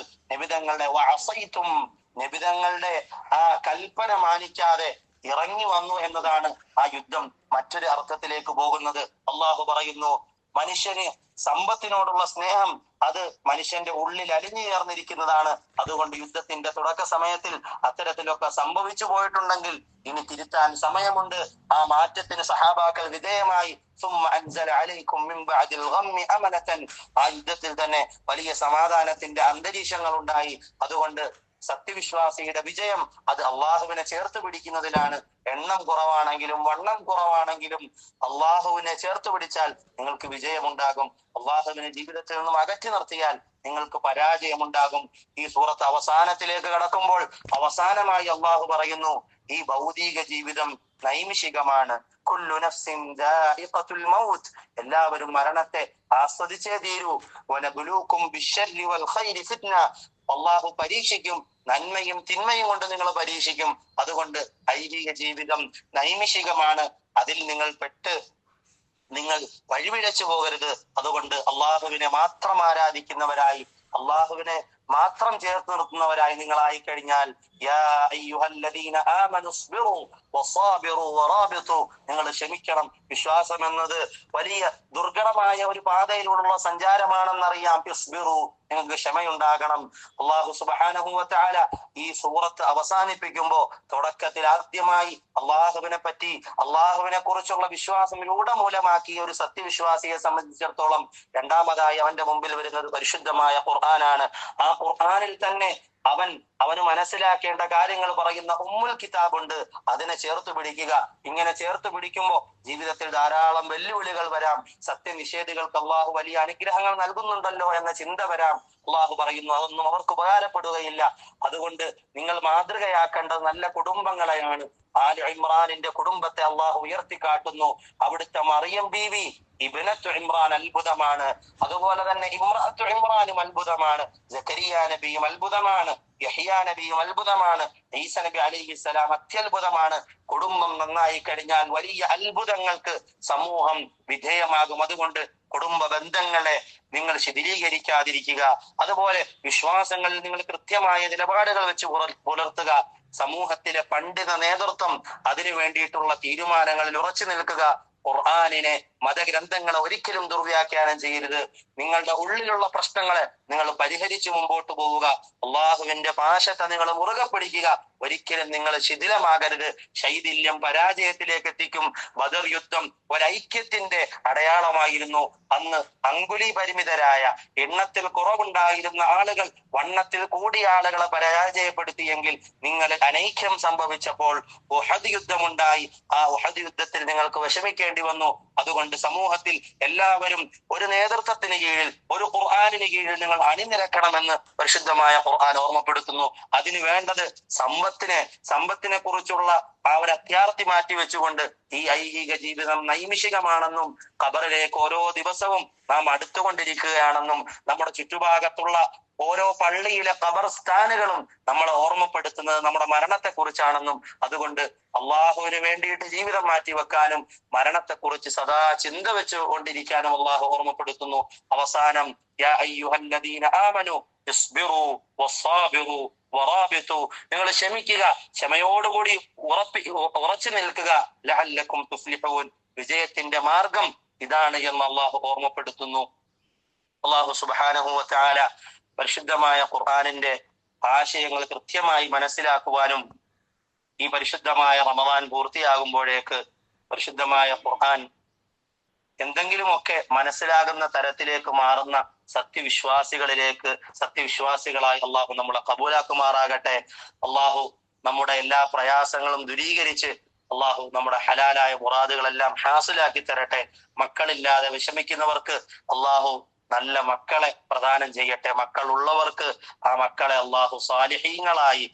നബിതങ്ങളുടെ ആ കൽപ്പന മാനിക്കാതെ ഇറങ്ങി വന്നു എന്നതാണ് ആ യുദ്ധം മറ്റൊരു അർത്ഥത്തിലേക്ക് പോകുന്നത്. അള്ളാഹു പറയുന്നു, മനുഷ്യന് സമ്പത്തിനോടുള്ള സ്നേഹം അത് മനുഷ്യന്റെ ഉള്ളിൽ അലിഞ്ഞു ചേർന്നിരിക്കുന്നതാണ്. അതുകൊണ്ട് യുദ്ധത്തിന്റെ തുടക്ക സമയത്തിൽ അത്തരത്തിലൊക്കെ സംഭവിച്ചു പോയിട്ടുണ്ടെങ്കിൽ ഇനി തിരുത്താൻ സമയമുണ്ട്. ആ മാറ്റത്തിന് സഹാബാക്കൾ വിധേയമായി. ആ യുദ്ധത്തിൽ തന്നെ വലിയ സമാധാനത്തിന്റെ അന്തരീക്ഷങ്ങൾ ഉണ്ടായി. അതുകൊണ്ട് സത്യവിശ്വാസിയുടെ വിജയം അത് അള്ളാഹുവിനെ ചേർത്ത് പിടിക്കുന്നതിലാണ്. എണ്ണം കുറവാണെങ്കിലും വണ്ണം കുറവാണെങ്കിലും അള്ളാഹുവിനെ ചേർത്ത് പിടിച്ചാൽ നിങ്ങൾക്ക് വിജയമുണ്ടാകും. അള്ളാഹുവിനെ ജീവിതത്തിൽ നിന്നും അകറ്റി നിർത്തിയാൽ നിങ്ങൾക്ക് പരാജയമുണ്ടാകും. ഈ സൂറത്ത് അവസാനത്തിലേക്ക് കടക്കുമ്പോൾ അവസാനമായി അള്ളാഹു പറയുന്നു, ഈ ഭൗതിക ജീവിതം നൈമിഷികമാണ്. കുല്ലു നഫ്സിൻ ദാഇഖത്തുൽ മൗത്ത്, എല്ലാവരും മരണത്തെ ആസ്വദിച്ചേ തീരൂ. വനബ്ലൂക്കും ബിശ്ശർരി വൽ ഖൈരി ഫിത്ന, അള്ളാഹു പരീക്ഷിക്കും, നന്മയും തിന്മയും കൊണ്ട് നിങ്ങൾ പരീക്ഷിക്കും. അതുകൊണ്ട് ഐഹിക ജീവിതം നൈമിഷികമാണ്. അതിൽ നിങ്ങൾ വഴിപിഴച്ചു പോകരുത്. അതുകൊണ്ട് അള്ളാഹുവിനെ മാത്രം ആരാധിക്കുന്നവരായി, അള്ളാഹുവിനെ മാത്രം ചേർത്ത് നിർത്തുന്നവരായി നിങ്ങളായി കഴിഞ്ഞാൽ നിങ്ങൾ ക്ഷമിക്കണം. വിശ്വാസം എന്നത് വലിയ ദുർഘടമായ ഒരു പാതയിലൂടെയുള്ള സഞ്ചാരമാണെന്നറിയാം. നിങ്ങൾക്ക് ക്ഷമയുണ്ടാകണം. അള്ളാഹു സുബ്ഹാനഹു വ തആല ഈ സൂറത്ത് അവസാനിപ്പിക്കുമ്പോ തുടക്കത്തിൽ ആദ്യമായി അള്ളാഹുവിനെ പറ്റി, അള്ളാഹുവിനെ കുറിച്ചുള്ള വിശ്വാസം മൂലമാക്കിയ ഒരു സത്യവിശ്വാസിയെ സംബന്ധിച്ചിടത്തോളം രണ്ടാമതായി അവന്റെ മുമ്പിൽ വരുന്നത് പരിശുദ്ധമായ ഖുർആനാണ്. ആ ഖുർആനിൽ തന്നെ അവന് മനസ്സിലാക്കേണ്ട കാര്യങ്ങൾ പറയുന്ന ഉമ്മുൽ കിതാബുണ്ട്. അതിനെ ചേർത്ത് പിടിക്കുക. ഇങ്ങനെ ചേർത്ത് പിടിക്കുമ്പോൾ ജീവിതത്തിൽ ധാരാളം വെല്ലുവിളികൾ വരാം. സത്യനിഷേധികൾക്ക് അള്ളാഹു വലിയ അനുഗ്രഹങ്ങൾ നൽകുന്നുണ്ടല്ലോ എന്ന ചിന്ത വരാം. അള്ളാഹു പറയുന്നു, അതൊന്നും അവർക്ക് ഉപകാരപ്പെടുകയില്ല. അതുകൊണ്ട് നിങ്ങൾ മാതൃകയാക്കേണ്ടത് നല്ല കുടുംബങ്ങളെയാണ്. ആൽ ഇമ്രാനിന്റെ കുടുംബത്തെ അള്ളാഹു ഉയർത്തിക്കാട്ടുന്നു. അവിടുത്തെ മറിയം ബീവി ഇബ്നത്തു ഇമ്രാൻ അത്ഭുതമാണ്. അതുപോലെ തന്നെ ഇമ്രഅത്തു ഇമ്രാനും അത്ഭുതമാണ്. സക്കരിയ നബിയും അത്ഭുതമാണ്. യഹ്യാ നബിയും അത്ഭുതമാണ്. ഈസ നബി അലൈഹിസ്സലാം അത്യത്ഭുതമാണ്. കുടുംബം നന്നായി കഴിഞ്ഞാൽ വലിയ അത്ഭുതങ്ങൾക്ക് സമൂഹം വിധേയമാകും. അതുകൊണ്ട് കുടുംബ ബന്ധങ്ങളെ നിങ്ങൾ ശിഥിലീകരിക്കാതിരിക്കുക. അതുപോലെ വിശ്വാസങ്ങളിൽ നിങ്ങൾ കൃത്യമായ നിലപാടുകൾ വെച്ച് പുലർത്തുക. സമൂഹത്തിലെ പണ്ഡിത നേതൃത്വം അതിനു വേണ്ടിയിട്ടുള്ള തീരുമാനങ്ങളിൽ ഉറച്ചു നിൽക്കുക. ഖുർആനിനെ, മതഗ്രന്ഥങ്ങളെ ഒരിക്കലും ദുർവ്യാഖ്യാനം ചെയ്യരുത്. നിങ്ങളുടെ ഉള്ളിലുള്ള പ്രശ്നങ്ങളെ നിങ്ങൾ പരിഹരിച്ച് മുമ്പോട്ട് പോവുക. അള്ളാഹുവിന്റെ പാശത്തെ നിങ്ങൾ മുറുകെ പിടിക്കുക. ഒരിക്കലും നിങ്ങൾ ശിഥിലമാകരുത്. ശൈഥില്യം പരാജയത്തിലേക്ക് എത്തിക്കും. ബദർ യുദ്ധം ഒരൈക്യത്തിന്റെ അടയാളമായിരുന്നു. അന്ന് അങ്കുലി പരിമിതരായ, എണ്ണത്തിൽ കുറവുണ്ടായിരുന്ന ആളുകൾ വണ്ണത്തിൽ കൂടിയ ആളുകളെ പരാജയപ്പെടുത്തിയെങ്കിൽ നിങ്ങൾ അനൈക്യം സംഭവിച്ചപ്പോൾ ഉഹദ് യുദ്ധമുണ്ടായി. ആ ഉഹദ് യുദ്ധത്തിൽ നിങ്ങൾക്ക് വിഷമിക്കേണ്ടി വന്നു. അതുകൊണ്ട് സമൂഹത്തിൽ എല്ലാവരും ഒരു നേതൃത്വത്തിന് കീഴിൽ, ഒരു ഖുർആനിന് കീഴിൽ നിങ്ങൾ അണിനിരക്കണമെന്ന് പരിശുദ്ധമായ ഖുർആൻ ഓർമ്മപ്പെടുത്തുന്നു. അതിന് വേണ്ടത് സമ്പത്തിനെ കുറിച്ചുള്ള ആ ഒരു അത്യാർത്തി മാറ്റി വെച്ചുകൊണ്ട് ഈ ഐഹിക ജീവിതം നൈമിഷികമാണെന്നും ഖബറിലേക്ക് ഓരോ ദിവസവും നാം അടുത്തുകൊണ്ടിരിക്കുകയാണെന്നും നമ്മുടെ ചുറ്റുഭാഗത്തുള്ള ഓരോ പള്ളിയിലെ ഖബർസ്ഥാനുകളും നമ്മളെ ഓർമ്മപ്പെടുത്തുന്നത് നമ്മുടെ മരണത്തെ കുറിച്ചാണെന്നും, അതുകൊണ്ട് അള്ളാഹുവിന് വേണ്ടിയിട്ട് ജീവിതം മാറ്റിവെക്കാനും മരണത്തെക്കുറിച്ച് സദാ ചിന്ത വെച്ചുകൊണ്ടിരിക്കാനും അള്ളാഹു ഓർമ്മപ്പെടുത്തുന്നു. അവസാനം യാ അയ്യുഹല്ലദീന ആമനു ഇസ്ബിറു വസ്സാബിറു വറാബിതു, നിങ്ങൾ ക്ഷമിക്കുക, ക്ഷമയോടുകൂടി ഉറച്ചു നിൽക്കുക. ലഅല്ലക്കും തുഫ്ലിഹൂൻ, വിജയത്തിന്റെ മാർഗം ഇതാണ് എന്ന് അള്ളാഹു ഓർമ്മപ്പെടുത്തുന്നു. അള്ളാഹു സുബ്ഹാനഹു വ തആല പരിശുദ്ധമായ ഖുർആനിന്റെ ആശയങ്ങൾ കൃത്യമായി മനസ്സിലാക്കുവാനും ഈ പരിശുദ്ധമായ റമദാൻ പൂർത്തിയാകുമ്പോഴേക്ക് പരിശുദ്ധമായ ഖുർആൻ എന്തെങ്കിലുമൊക്കെ മനസ്സിലാകുന്ന തരത്തിലേക്ക് മാറുന്ന സത്യവിശ്വാസികളായി അള്ളാഹു നമ്മളെ കബൂലാക്കുമാറാകട്ടെ. അള്ളാഹു നമ്മുടെ എല്ലാ പ്രയാസങ്ങളും ദൂരീകരിച്ച് അള്ളാഹു നമ്മുടെ ഹലാലായ മുറാദുകളെല്ലാം ഹാസിലാക്കി തരട്ടെ. മക്കളില്ലാതെ വിഷമിക്കുന്നവർക്ക് അള്ളാഹു നല്ല മക്കളെ പ്രദാനം ചെയ്യട്ടെ. മക്കൾ ഉള്ളവർക്ക് ആ മക്കളെ അള്ളാഹു സാലിഹീങ്ങളായി,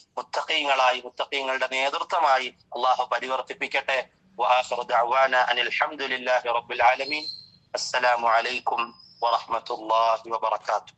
മുത്തഖീങ്ങളുടെ നേതൃത്വമായി അള്ളാഹു പരിവർത്തിപ്പിക്കട്ടെ. വആഖിറു ദഅവാനാ അനിൽ ഹംദുലില്ലാഹി റബ്ബിൽ ആലമീൻ. അസ്സലാമു അലൈക്കും വറഹ്മത്തുള്ളാഹി വബറകാതുഹു.